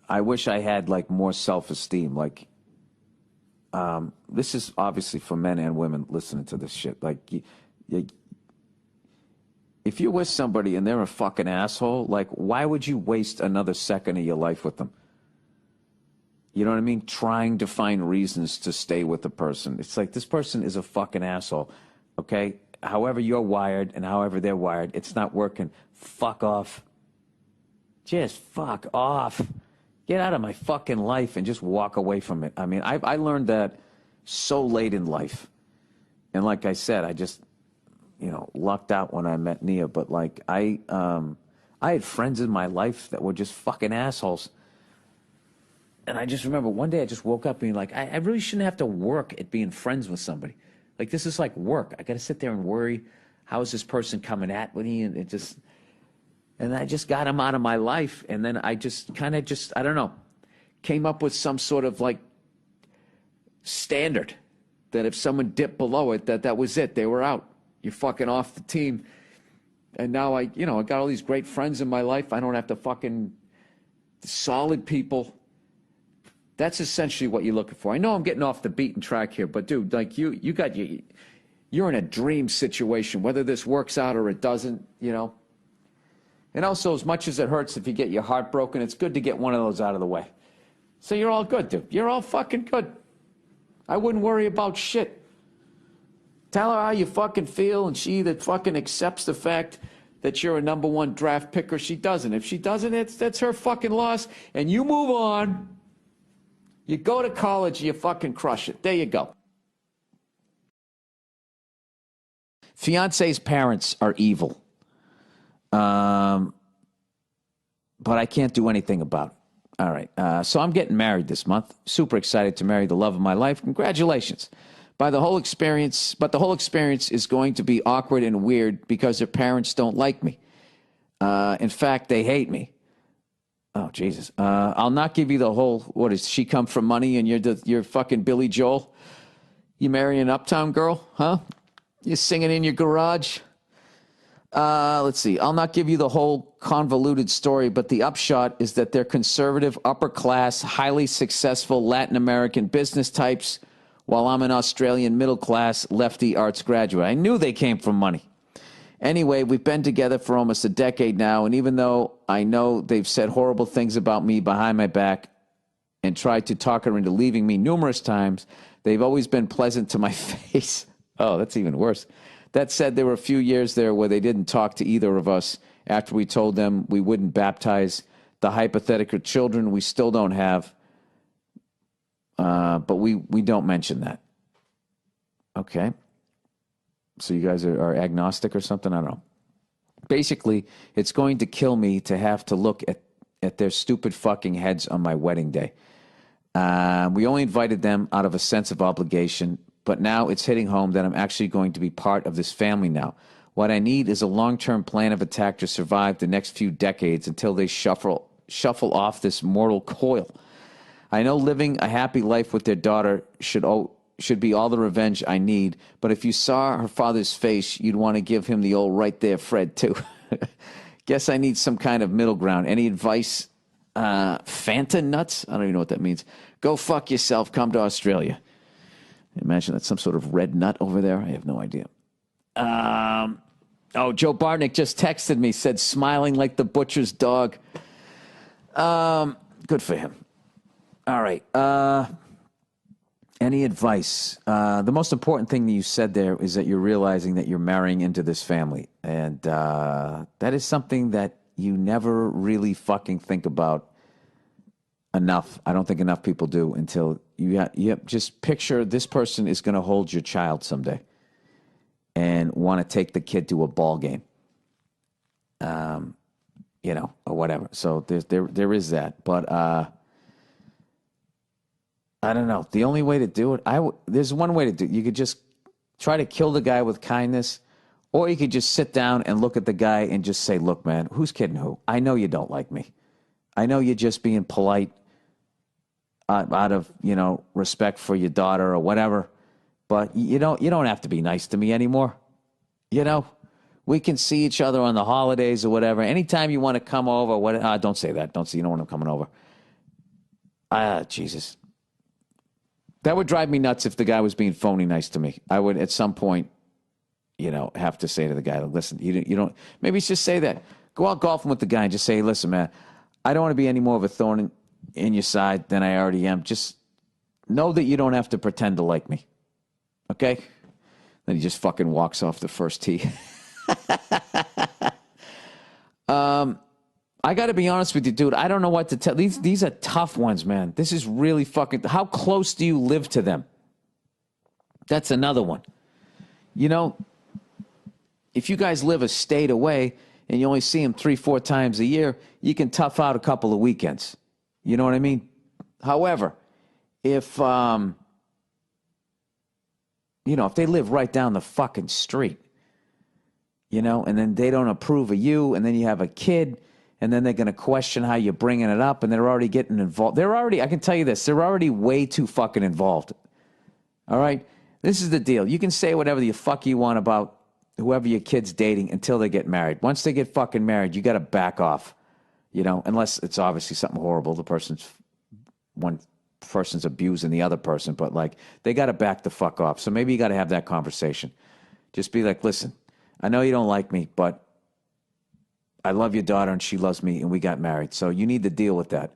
[SPEAKER 1] I wish I had like more self-esteem. Like, this is obviously for men and women listening to this shit. Like, if you're with somebody and they're a fucking asshole, like, why would you waste another second of your life with them? You know what I mean? Trying to find reasons to stay with the person. It's like, this person is a fucking asshole, okay? However you're wired and however they're wired, it's not working. Fuck off. Just fuck off. Get out of my fucking life and just walk away from it. I mean, I learned that so late in life. And like I said, I just, you know, lucked out when I met Nia. But like, I had friends in my life that were just fucking assholes. And I just remember one day I just woke up being like, I really shouldn't have to work at being friends with somebody. Like, this is like work. I got to sit there and worry, how is this person coming at me? And I just got him out of my life. And then I just kind of I don't know, came up with some sort of like standard that if someone dipped below it, that was it. They were out. You're fucking off the team. And now I got all these great friends in my life. I don't have to fucking solid people. That's essentially what you're looking for. I know I'm getting off the beaten track here, but dude, like you're in a dream situation, whether this works out or it doesn't, And also, as much as it hurts if you get your heart broken, it's good to get one of those out of the way. So you're all good, dude. You're all fucking good. I wouldn't worry about shit. Tell her how you fucking feel, and she either fucking accepts the fact that you're a number one draft pick or she doesn't. If she doesn't, that's her fucking loss, and you move on. You go to college, you fucking crush it. There you go. Fiance's parents are evil. But I can't do anything about it. All right. So I'm getting married this month. Super excited to marry the love of my life. Congratulations. But the whole experience is going to be awkward and weird because their parents don't like me. In fact, they hate me. Oh, Jesus. I'll not give you the whole, what is she come from money and you're fucking Billy Joel? You marry an uptown girl, huh? You're singing in your garage? Let's see. I'll not give you the whole convoluted story, but the upshot is that they're conservative, upper class, highly successful Latin American business types, while I'm an Australian middle class lefty arts graduate. I knew they came from money. Anyway, we've been together for almost a decade now, and even though I know they've said horrible things about me behind my back and tried to talk her into leaving me numerous times, they've always been pleasant to my face. Oh, that's even worse. That said, there were a few years there where they didn't talk to either of us after we told them we wouldn't baptize the hypothetical children we still don't have, but we don't mention that. Okay. So you guys are agnostic or something? I don't know. Basically, it's going to kill me to have to look at their stupid fucking heads on my wedding day. We only invited them out of a sense of obligation, but now it's hitting home that I'm actually going to be part of this family now. What I need is a long-term plan of attack to survive the next few decades until they shuffle off this mortal coil. I know living a happy life with their daughter should be all the revenge I need, but if you saw her father's face, you'd want to give him the old right there, Fred, too. Guess I need some kind of middle ground. Any advice? Fanta nuts? I don't even know what that means. Go fuck yourself. Come to Australia. Imagine that's some sort of red nut over there. I have no idea. Joe Bartnick just texted me, said smiling like the butcher's dog. Good for him. All right. Any advice? The most important thing that you said there is that you're realizing that you're marrying into this family. And that is something that you never really fucking think about enough. I don't think enough people do until you just picture this person is going to hold your child someday and want to take the kid to a ball game, or whatever. So there is that. But I don't know. The only way to do it, there's one way to do it. You could just try to kill the guy with kindness, or you could just sit down and look at the guy and just say, look, man, who's kidding who? I know you don't like me. I know you're just being polite out of, respect for your daughter or whatever, but you don't have to be nice to me anymore. We can see each other on the holidays or whatever. Anytime you want to come over, don't say that. Don't say you don't want to come over. Jesus. That would drive me nuts if the guy was being phony nice to me. I would, at some point, have to say to the guy, listen, you don't, maybe just say that. Go out golfing with the guy and just say, listen, man, I don't want to be any more of a thorn in your side than I already am. Just know that you don't have to pretend to like me. Okay? Then he just fucking walks off the first tee. I got to be honest with you, dude. I don't know what to tell. These are tough ones, man. This is really fucking... How close do you live to them? That's another one. If you guys live a state away and you only see them 3-4 times a year, you can tough out a couple of weekends. You know what I mean? However, if they live right down the fucking street, and then they don't approve of you, and then you have a kid, and then they're going to question how you're bringing it up, and they're already getting involved. I can tell you this, they're already way too fucking involved. All right? This is the deal. You can say whatever the fuck you want about whoever your kid's dating until they get married. Once they get fucking married, you got to back off, you know, unless it's obviously something horrible. One person's abusing the other person, but like they got to back the fuck off. So maybe you got to have that conversation. Just be like, listen, I know you don't like me, but I love your daughter and she loves me and we got married. So you need to deal with that.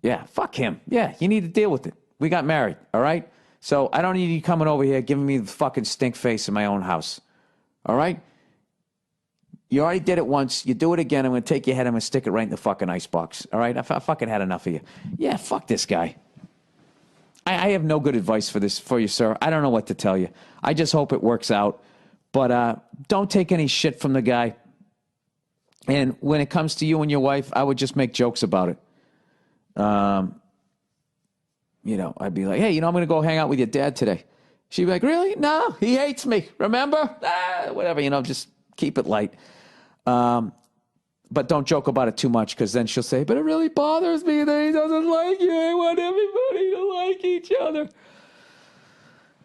[SPEAKER 1] Yeah, fuck him. Yeah, you need to deal with it. We got married, all right? So I don't need you coming over here giving me the fucking stink face in my own house, all right? You already did it once. You do it again, I'm going to take your head, I'm going to stick it right in the fucking icebox, all right? I fucking had enough of you. Yeah, fuck this guy. I have no good advice for you, sir. I don't know what to tell you. I just hope it works out. But don't take any shit from the guy. And when it comes to you and your wife, I would just make jokes about it. You know, I'd be like, hey, you know, I'm going to go hang out with your dad today. She'd be like, really? No, he hates me. Remember? Whatever, you know, just keep it light. But don't joke about it too much because then she'll say, but it really bothers me that he doesn't like you. I want everybody to like each other.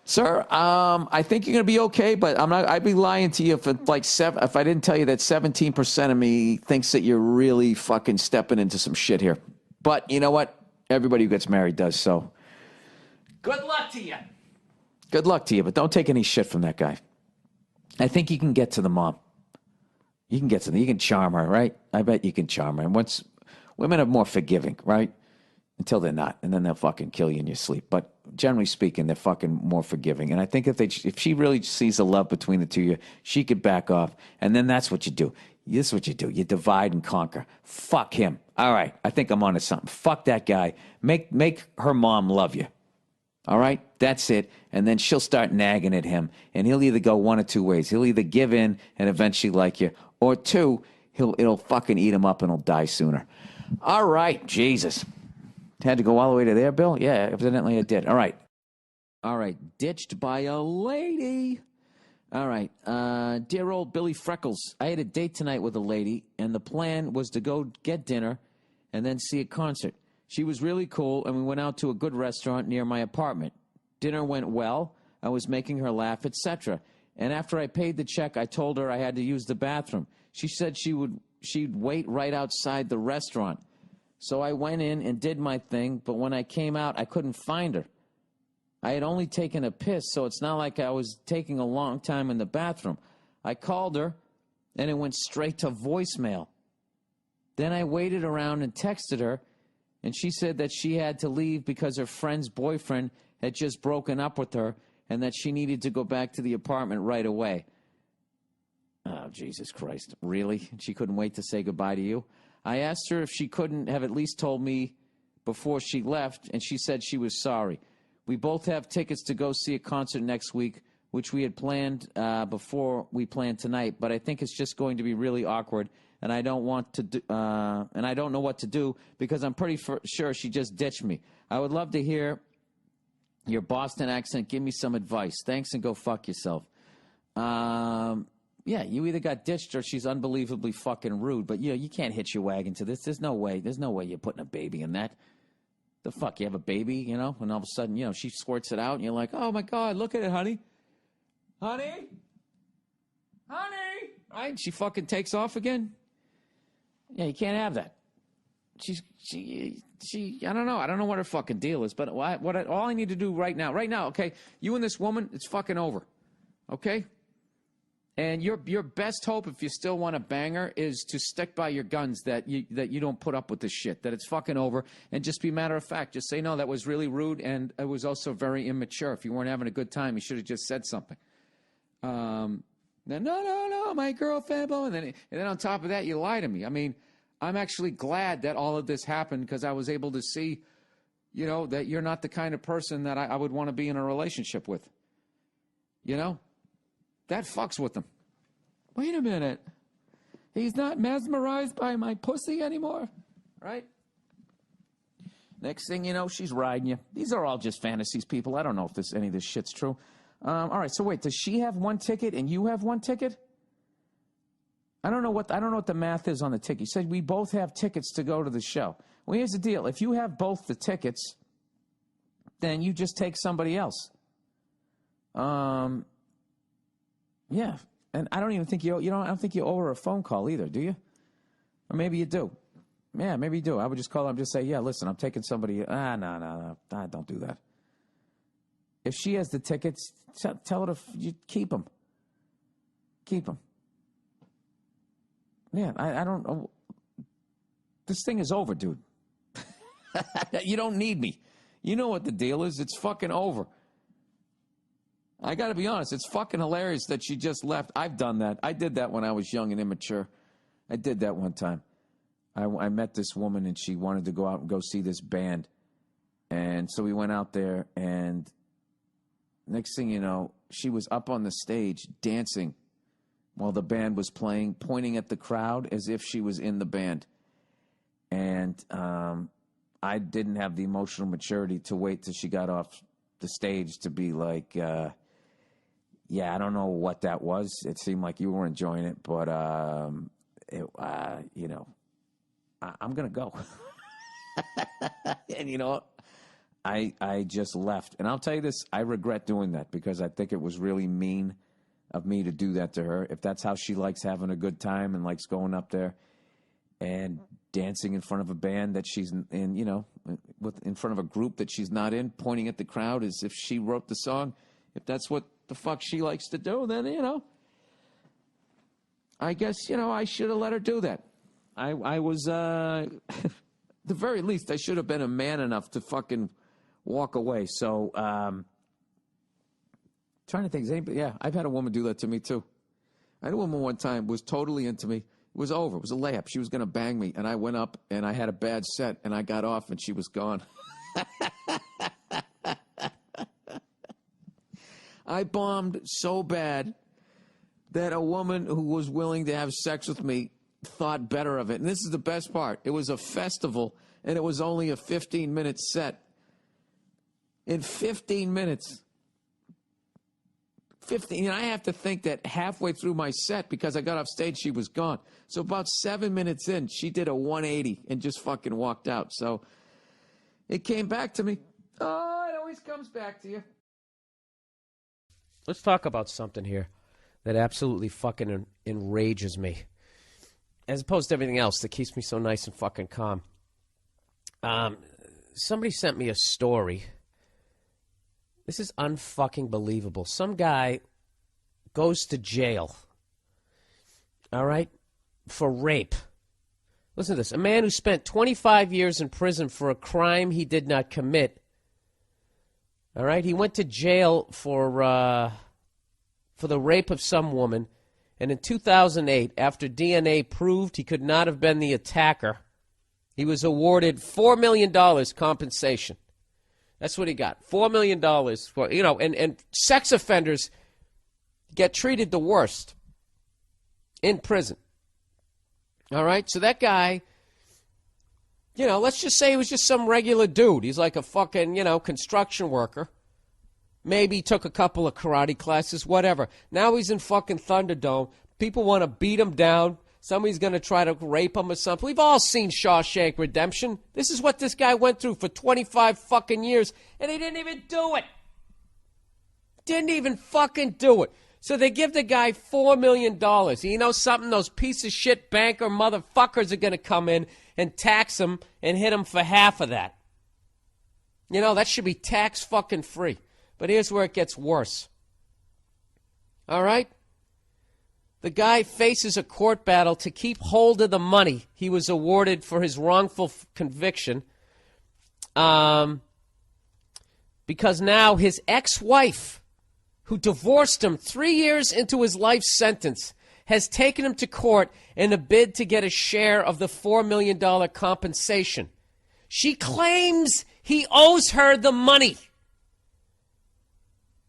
[SPEAKER 1] Sir, I think you're going to be okay, but I'd be lying to you if if I didn't tell you that 17% of me thinks that you're really fucking stepping into some shit here. But you know what? Everybody who gets married does, so good luck to you. Good luck to you, but don't take any shit from that guy. I think you can get to the mom. You can charm her, right? I bet you can charm her. And once women are more forgiving, right? Until they're not, and then they'll fucking kill you in your sleep. But generally speaking, they're fucking more forgiving. And I think if she really sees the love between the two of you, she could back off. And then that's what you do. This is what you do. You divide and conquer. Fuck him. All right, I think I'm onto something. Fuck that guy. Make her mom love you. All right, that's it. And then she'll start nagging at him, and he'll either go one or two ways. He'll either give in and eventually like you, or two, it'll fucking eat him up and he'll die sooner. All right, Jesus. Had to go all the way to there, Bill? Yeah, evidently it did. All right. Ditched by a lady. All right. Dear old Billy Freckles, I had a date tonight with a lady, and the plan was to go get dinner and then see a concert. She was really cool, and we went out to a good restaurant near my apartment. Dinner went well. I was making her laugh, etc. And after I paid the check, I told her I had to use the bathroom. She said she'd wait right outside the restaurant. So I went in and did my thing, but when I came out, I couldn't find her. I had only taken a piss, so it's not like I was taking a long time in the bathroom. I called her, and it went straight to voicemail. Then I waited around and texted her, and she said that she had to leave because her friend's boyfriend had just broken up with her and that she needed to go back to the apartment right away. Oh, Jesus Christ. Really? She couldn't wait to say goodbye to you? I asked her if she couldn't have at least told me before she left, and she said she was sorry. We both have tickets to go see a concert next week, which we had planned before we planned tonight, but I think it's just going to be really awkward, and I don't want to do, and I don't know what to do because I'm pretty sure she just ditched me. I would love to hear your Boston accent. Give me some advice. Thanks, and go fuck yourself. Yeah, you either got ditched or she's unbelievably fucking rude. But, you can't hitch your wagon to this. There's no way you're putting a baby in that. The fuck, you have a baby, and all of a sudden, she squirts it out, and you're like, oh, my God, look at it, honey. Honey? Right? She fucking takes off again? Yeah, you can't have that. She I don't know. I don't know what her fucking deal is, but all I need to do right now, okay, you and this woman, it's fucking over, okay? And your best hope, if you still want to bang her, is to stick by your guns that you don't put up with this shit, that it's fucking over, and just be matter of fact. Just say, no, that was really rude, and it was also very immature. If you weren't having a good time, you should have just said something. Then, no, my girlfriend, and then on top of that, you lie to me. I mean, I'm actually glad that all of this happened because I was able to see, that you're not the kind of person that I would want to be in a relationship with. That fucks with them. Wait a minute. He's not mesmerized by my pussy anymore, right? Next thing you know, she's riding you. These are all just fantasies, people. I don't know if any of this shit's true. All right, so wait, does she have one ticket and you have one ticket? I don't know what the math is on the ticket. You said we both have tickets to go to the show. Well, here's the deal. If you have both the tickets, then you just take somebody else. Yeah, and I don't even think I don't think you owe her a phone call either, do you? Or maybe you do. Yeah, maybe you do. I would just call her and just say, yeah, listen, I'm taking somebody. No, don't do that. If she has the tickets, tell her you keep them. Keep them. Yeah, I don't. This thing is over, dude. You don't need me. You know what the deal is. It's fucking over. I got to be honest. It's fucking hilarious that she just left. I've done that. I did that when I was young and immature. I did that one time. I met this woman, and she wanted to go out and go see this band. And so we went out there, and next thing you know, she was up on the stage dancing while the band was playing, pointing at the crowd as if she was in the band. And I didn't have the emotional maturity to wait till she got off the stage to be like, yeah, I don't know what that was. It seemed like you were enjoying it, but, you know, I'm going to go. And, you know, I just left. And I'll tell you this, I regret doing that because I think it was really mean of me to do that to her. If that's how she likes having a good time and likes going up there and dancing in front of a band that she's in, you know, in front of a group that she's not in, pointing at the crowd as if she wrote the song, if that's what the fuck she likes to do, then, you know, I guess, you know, I should have let her do that. I was, at the very least, I should have been a man enough to fucking walk away. So, trying to think, yeah, I've had a woman do that to me too. I had a woman one time was totally into me. It was over. It was a layup. She was going to bang me, and I went up, and I had a bad set, and I got off, and she was gone. I bombed so bad that a woman who was willing to have sex with me thought better of it. And this is the best part. It was a festival, and it was only a 15-minute set. In 15 minutes... 15, and I have to think that halfway through my set, because I got off stage, she was gone. So about 7 minutes in, she did a 180 and just fucking walked out. So it came back to me. Oh, it always comes back to you.
[SPEAKER 4] Let's talk about something here that absolutely fucking enrages me, as opposed to everything else that keeps me so nice and fucking calm. Somebody sent me a story. This is unfucking believable. Some guy goes to jail, all right, for rape. Listen to this. A man who spent 25 years in prison for a crime he did not commit, all right, he went to jail for the rape of some woman, and in 2008, after DNA proved he could not have been the attacker, he was awarded $4 million compensation. That's what he got, $4 million for, you know, and sex offenders get treated the worst in prison. All right, so that guy, you know, let's just say he was just some regular dude. He's like a fucking, you know, construction worker. Maybe he took a couple of karate classes, whatever. Now he's in fucking Thunderdome. People want to beat him down. Somebody's going to try to rape him or something. We've all seen Shawshank Redemption. This is what this guy went through for 25 fucking years, and he didn't even do it. Didn't even fucking do it. So they give the guy $4 million. You know something? Those piece of shit banker motherfuckers are going to come in and tax him and hit him for half of that. You know, that should be tax fucking free. But here's where it gets worse. All right? The guy faces a court battle to keep hold of the money he was awarded for his wrongful conviction, because now his ex-wife, who divorced him 3 years into his life sentence, has taken him to court in a bid to get a share of the $4 million compensation. She claims he owes her the money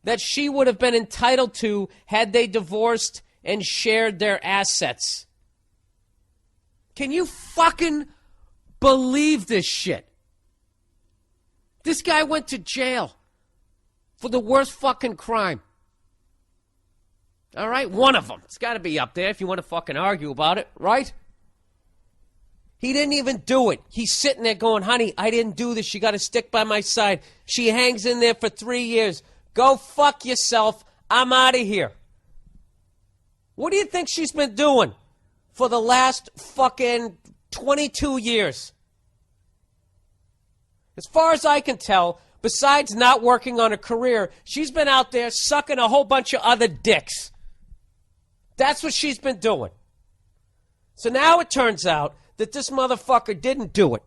[SPEAKER 4] that she would have been entitled to had they divorced and shared their assets. Can you fucking believe this shit? This guy went to jail for the worst fucking crime. All right? One of them. It's got to be up there if you want to fucking argue about it, right? He didn't even do it. He's sitting there going, honey, I didn't do this. You got to stick by my side. She hangs in there for 3 years. Go fuck yourself. I'm out of here. What do you think she's been doing for the last fucking 22 years? As far as I can tell, besides not working on a career, she's been out there sucking a whole bunch of other dicks. That's what she's been doing. So now it turns out that this motherfucker didn't do it.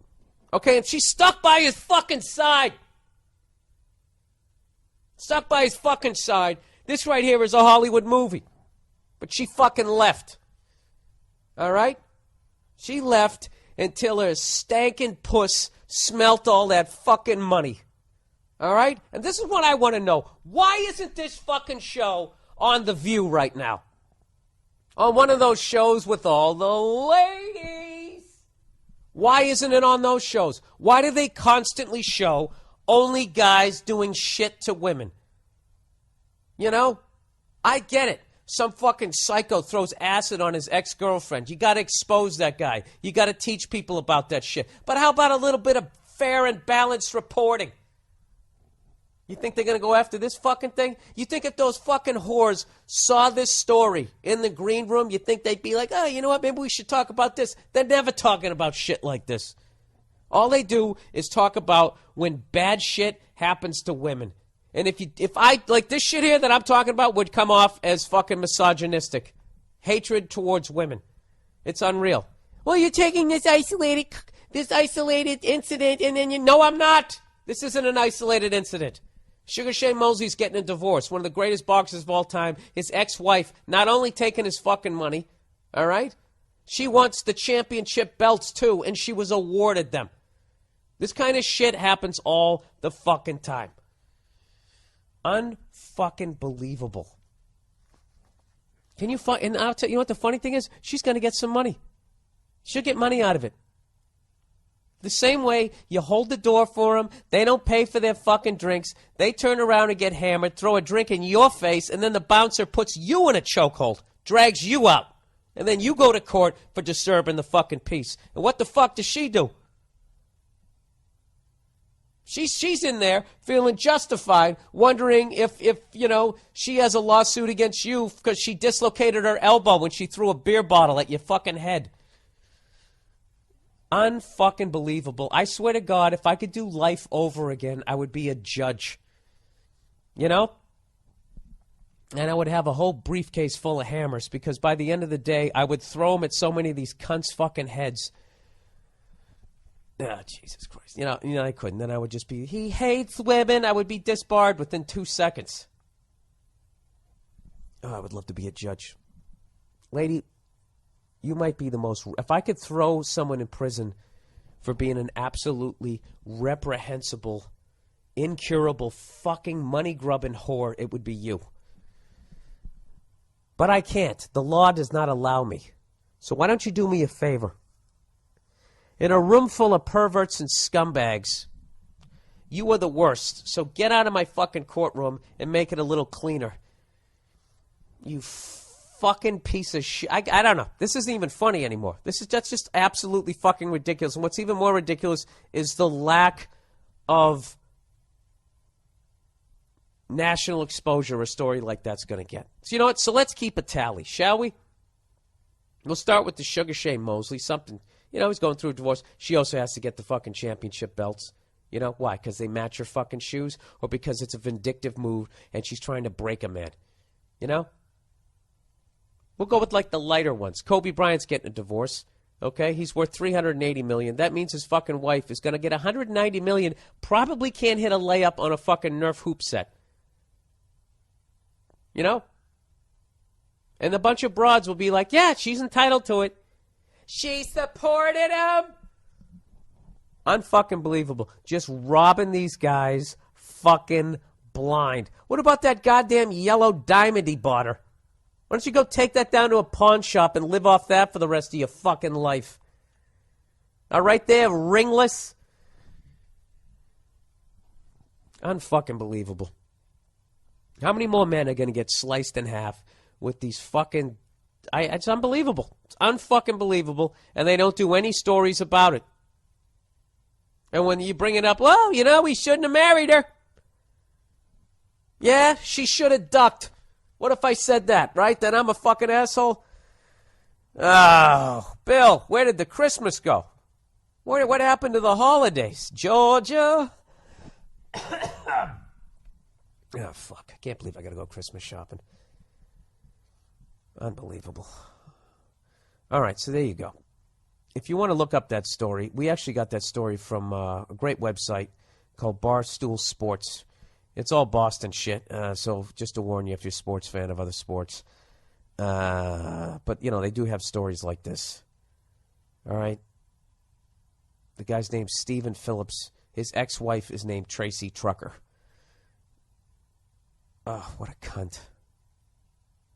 [SPEAKER 4] Okay, and she's stuck by his fucking side. Stuck by his fucking side. This right here is a Hollywood movie. But she fucking left. All right? She left until her stankin' puss smelt all that fucking money. All right? And this is what I want to know. Why isn't this fucking show on The View right now? On one of those shows with all the ladies. Why isn't it on those shows? Why do they constantly show only guys doing shit to women? You know? I get it. Some fucking psycho throws acid on his ex-girlfriend. You got to expose that guy. You got to teach people about that shit. But how about a little bit of fair and balanced reporting? You think they're going to go after this fucking thing? You think if those fucking whores saw this story in the green room, you think they'd be like, oh, you know what, maybe we should talk about this? They're never talking about shit like this. All they do is talk about when bad shit happens to women. And if I, like this shit here that I'm talking about would come off as fucking misogynistic. Hatred towards women. It's unreal. Well, you're taking this isolated incident and then no, I'm not. This isn't an isolated incident. Sugar Shane Mosley's getting a divorce. One of the greatest boxers of all time. His ex-wife not only taking his fucking money, all right? She wants the championship belts too, and she was awarded them. This kind of shit happens all the fucking time. Unfucking believable. Can you and I'll tell you what the funny thing is? She's going to get some money. She'll get money out of it. The same way you hold the door for them, they don't pay for their fucking drinks, they turn around and get hammered, throw a drink in your face, and then the bouncer puts you in a chokehold, drags you out, and then you go to court for disturbing the fucking peace. And what the fuck does she do? She's in there feeling justified, wondering if you know, she has a lawsuit against you because she dislocated her elbow when she threw a beer bottle at your fucking head. Unfucking believable. I swear to God, if I could do life over again, I would be a judge. You know? And I would have a whole briefcase full of hammers because by the end of the day, I would throw them at so many of these cunts' fucking heads. Oh, Jesus Christ. You know, I couldn't. Then I would just be, he hates women. I would be disbarred within 2 seconds. Oh, I would love to be a judge. Lady, you might be the most... If I could throw someone in prison for being an absolutely reprehensible, incurable, fucking money-grubbing whore, it would be you. But I can't. The law does not allow me. So why don't you do me a favor? In a room full of perverts and scumbags, you are the worst. So get out of my fucking courtroom and make it a little cleaner. You fucking piece of shit. I don't know. This isn't even funny anymore. That's just absolutely fucking ridiculous. And what's even more ridiculous is the lack of national exposure a story like that's going to get. So you know what? So let's keep a tally, shall we? We'll start with the Sugar Shane Mosley. Something, you know, he's going through a divorce. She also has to get the fucking championship belts. You know, why? Because they match her fucking shoes? Or because it's a vindictive move and she's trying to break a man? You know? We'll go with like the lighter ones. Kobe Bryant's getting a divorce. Okay? He's worth $380 million. That means his fucking wife is going to get $190 million. Probably can't hit a layup on a fucking Nerf hoop set. You know? And a bunch of broads will be like, yeah, she's entitled to it. She supported him. Unfucking believable. Just robbing these guys fucking blind. What about that goddamn yellow diamond he bought her? Why don't you go take that down to a pawn shop and live off that for the rest of your fucking life? All right there, ringless. Unfucking believable. How many more men are going to get sliced in half with these fucking... It's unbelievable. It's unfucking believable, and they don't do any stories about it. And when you bring it up, well, you know, we shouldn't have married her. Yeah, she should have ducked. What if I said that, right? Then I'm a fucking asshole? Oh, Bill, where did the Christmas go? What happened to the holidays? Georgia? Oh, fuck. I can't believe I gotta go Christmas shopping. Unbelievable. All right, so there you go. If you want to look up that story, we actually got that story from a great website called Barstool Sports. It's all Boston shit, so just to warn you if you're a sports fan of other sports. But, you know, they do have stories like this. All right? The guy's name's Stephen Phillips. His ex-wife is named Tracy Trucker. Oh, what a cunt.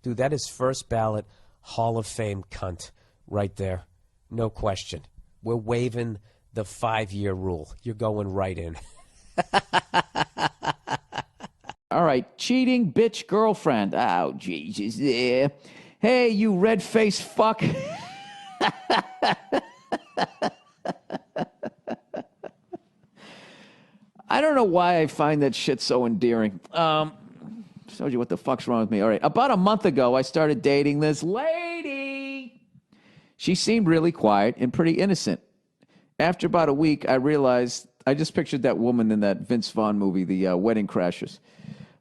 [SPEAKER 4] Dude, that is first ballot Hall of Fame cunt right there. No question. We're waiving the 5-year rule. You're going right in.
[SPEAKER 1] All right, cheating bitch girlfriend. Oh, Jesus. Yeah. Hey, you red-faced fuck. I don't know why I find that shit so endearing. Showed you what the fuck's wrong with me. All right, about a month ago, I started dating this lady. She seemed really quiet and pretty innocent. After about a week, I realized I just pictured that woman in that Vince Vaughn movie, The Wedding Crashers.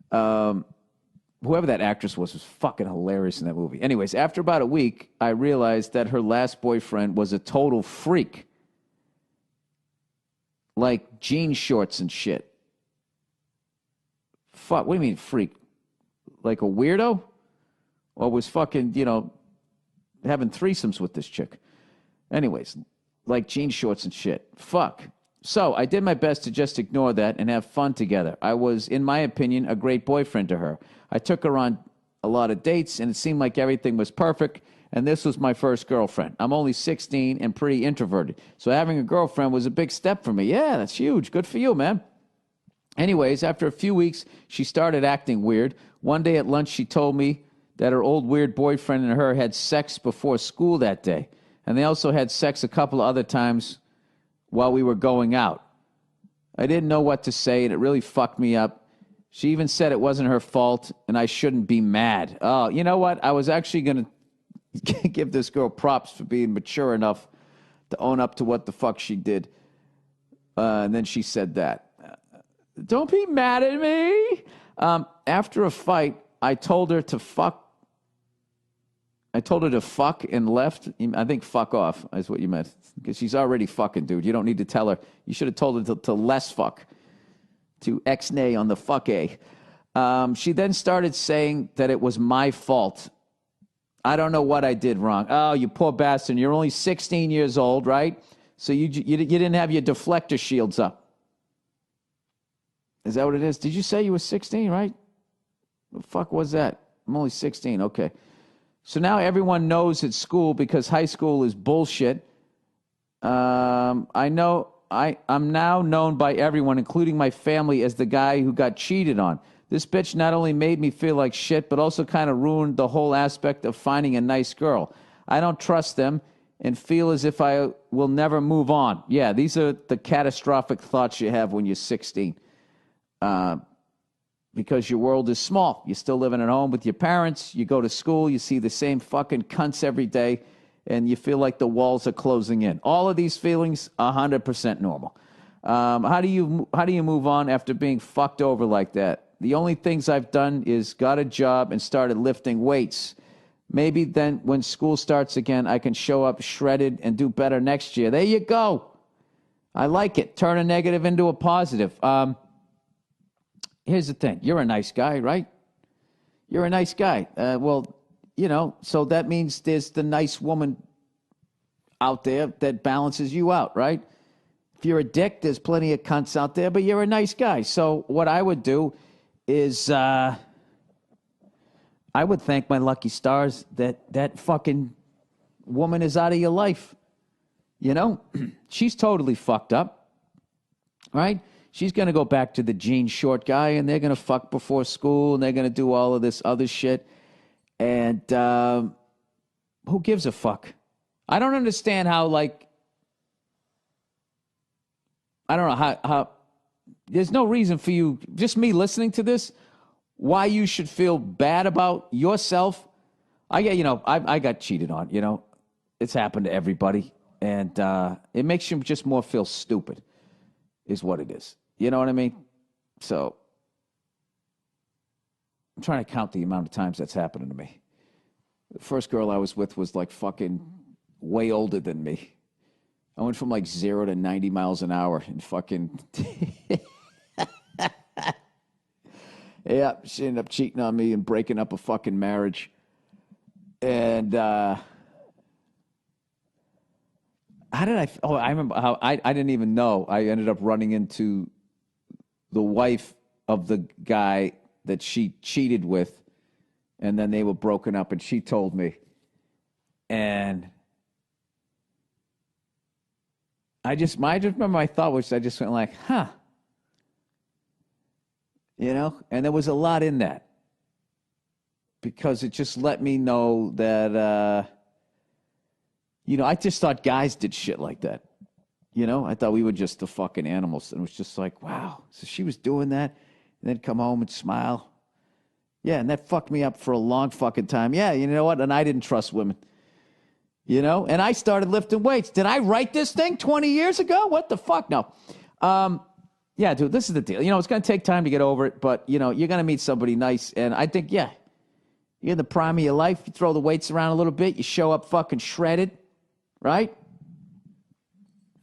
[SPEAKER 1] Whoever that actress was fucking hilarious in that movie. Anyways, after about a week, I realized that her last boyfriend was a total freak. Like jean shorts and shit. Fuck, what do you mean freak? Like a weirdo? Or was fucking, you know, having threesomes with this chick? Anyways, like jean shorts and shit. Fuck. So I did my best to just ignore that and have fun together. I was, in my opinion, a great boyfriend to her. I took her on a lot of dates, and it seemed like everything was perfect, and this was my first girlfriend. I'm only 16 and pretty introverted, so having a girlfriend was a big step for me. Yeah, that's huge. Good for you, man. Anyways, after a few weeks, she started acting weird. One day at lunch, she told me that her old weird boyfriend and her had sex before school that day, and they also had sex a couple of other times while we were going out. I didn't know what to say, and it really fucked me up. She even said it wasn't her fault, and I shouldn't be mad. Oh, you know what? I was actually going to give this girl props for being mature enough to own up to what the fuck she did. And then she said that. Don't be mad at me. After a fight, I told her to fuck. I told her to fuck and left. I think fuck off is what you meant. Because she's already fucking, dude. You don't need to tell her. You should have told her to less fuck. To ex-nay on the fuck-a. She then started saying that it was my fault. I don't know what I did wrong. Oh, you poor bastard. You're only 16 years old, right? So you didn't have your deflector shields up. Is that what it is? Did you say you were 16, right? What the fuck was that? I'm only 16. Okay. So now everyone knows at school because high school is bullshit. I'm now known by everyone, including my family, as the guy who got cheated on. This bitch not only made me feel like shit, but also kind of ruined the whole aspect of finding a nice girl. I don't trust them and feel as if I will never move on. Yeah, these are the catastrophic thoughts you have when you're 16. Because your world is small. You're still living at home with your parents. You go to school. You see the same fucking cunts every day. And you feel like the walls are closing in. All of these feelings, 100% normal. How do you move on after being fucked over like that? The only things I've done is got a job and started lifting weights. Maybe then when school starts again, I can show up shredded and do better next year. There you go. I like it. Turn a negative into a positive. Here's the thing. You're a nice guy, right? You're a nice guy. Well, you know, so that means there's the nice woman out there that balances you out, right? If you're a dick, there's plenty of cunts out there, but you're a nice guy. So what I would do is I would thank my lucky stars that fucking woman is out of your life. You know? She's totally fucked up, right? She's going to go back to the jean short guy, and they're going to fuck before school, and they're going to do all of this other shit. And who gives a fuck? I don't understand how, like, I don't know how there's no reason for you, just me listening to this, why you should feel bad about yourself. I got cheated on, It's happened to everybody. And it makes you just more feel stupid, is what it is. You know what I mean? So I'm trying to count the amount of times that's happening to me. The first girl I was with was like fucking way older than me. I went from like 0 to 90 miles an hour and fucking... Yeah, she ended up cheating on me and breaking up a fucking marriage. And how did I... Oh, I remember how I didn't even know. I ended up running into the wife of the guy that she cheated with, and then they were broken up, and she told me. And I just remember my thought was, I just went like, huh. And there was a lot in that. Because it just let me know that, I just thought guys did shit like that. I thought we were just the fucking animals. And it was just like, wow. So she was doing that and then come home and smile. Yeah, and that fucked me up for a long fucking time. Yeah, you know what? And I didn't trust women. And I started lifting weights. Did I write this thing 20 years ago? What the fuck? No. Yeah, dude, this is the deal. It's going to take time to get over it, but, you're going to meet somebody nice. And I think, yeah, you're in the prime of your life. You throw the weights around a little bit. You show up fucking shredded, right?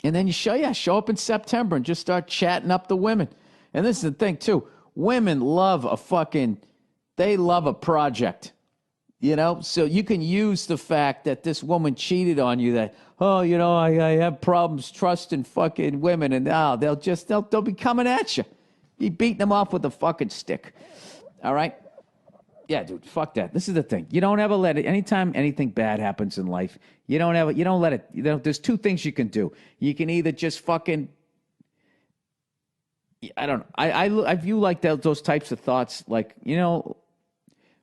[SPEAKER 1] And then you show up in September and just start chatting up the women. And this is the thing, too. Women love they love a project, So you can use the fact that this woman cheated on you, that, I have problems trusting fucking women, and now they'll be coming at you. Be beating them off with a fucking stick. All right? Yeah, dude, fuck that. This is the thing. You don't ever let it, anytime anything bad happens in life, you don't let it, there's two things you can do. You can either just fucking, I don't know. I view like those types of thoughts, like,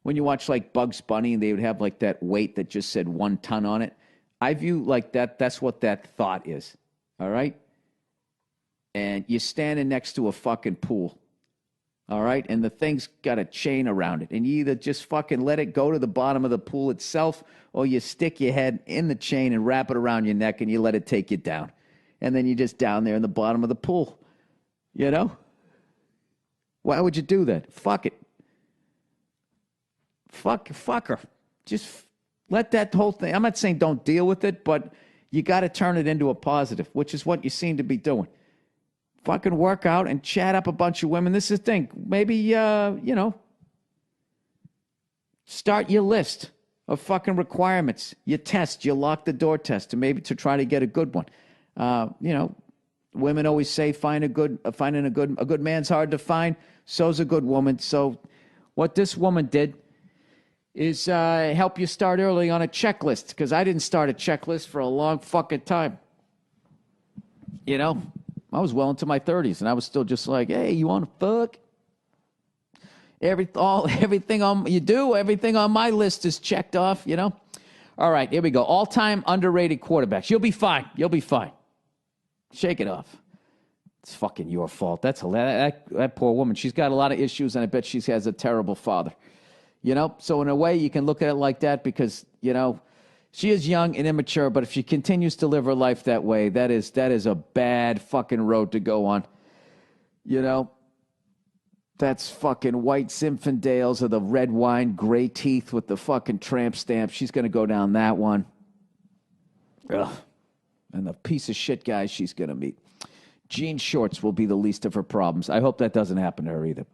[SPEAKER 1] when you watch like Bugs Bunny and they would have like that weight that just said 1 ton on it. I view like that's what that thought is. All right? And you're standing next to a fucking pool. All right? And the thing's got a chain around it. And you either just fucking let it go to the bottom of the pool itself, or you stick your head in the chain and wrap it around your neck and you let it take you down. And then you're just down there in the bottom of the pool. Why would you do that? Fuck it. Fuck her. Just let that whole thing. I'm not saying don't deal with it, but you got to turn it into a positive, which is what you seem to be doing. Fucking work out and chat up a bunch of women. This is the thing. Maybe, start your list of fucking requirements. Your test, your lock the door test, and maybe to try to get a good one. Women always say finding a good man's hard to find. So's a good woman. So what this woman did is help you start early on a checklist, because I didn't start a checklist for a long fucking time. I was well into my 30s, and I was still just like, hey, you want to fuck? Everything on my list is checked off, All right, here we go. All-time underrated quarterbacks. You'll be fine. Shake it off. It's fucking your fault. That's hilarious. That poor woman, she's got a lot of issues, and I bet she has a terrible father. So in a way, you can look at it like that because, she is young and immature, but if she continues to live her life that way, that is a bad fucking road to go on. That's fucking white Zinfandels or the red wine, gray teeth with the fucking tramp stamp. She's going to go down that one. Ugh. And the piece of shit guy she's going to meet. Jean shorts will be the least of her problems. I hope that doesn't happen to her either.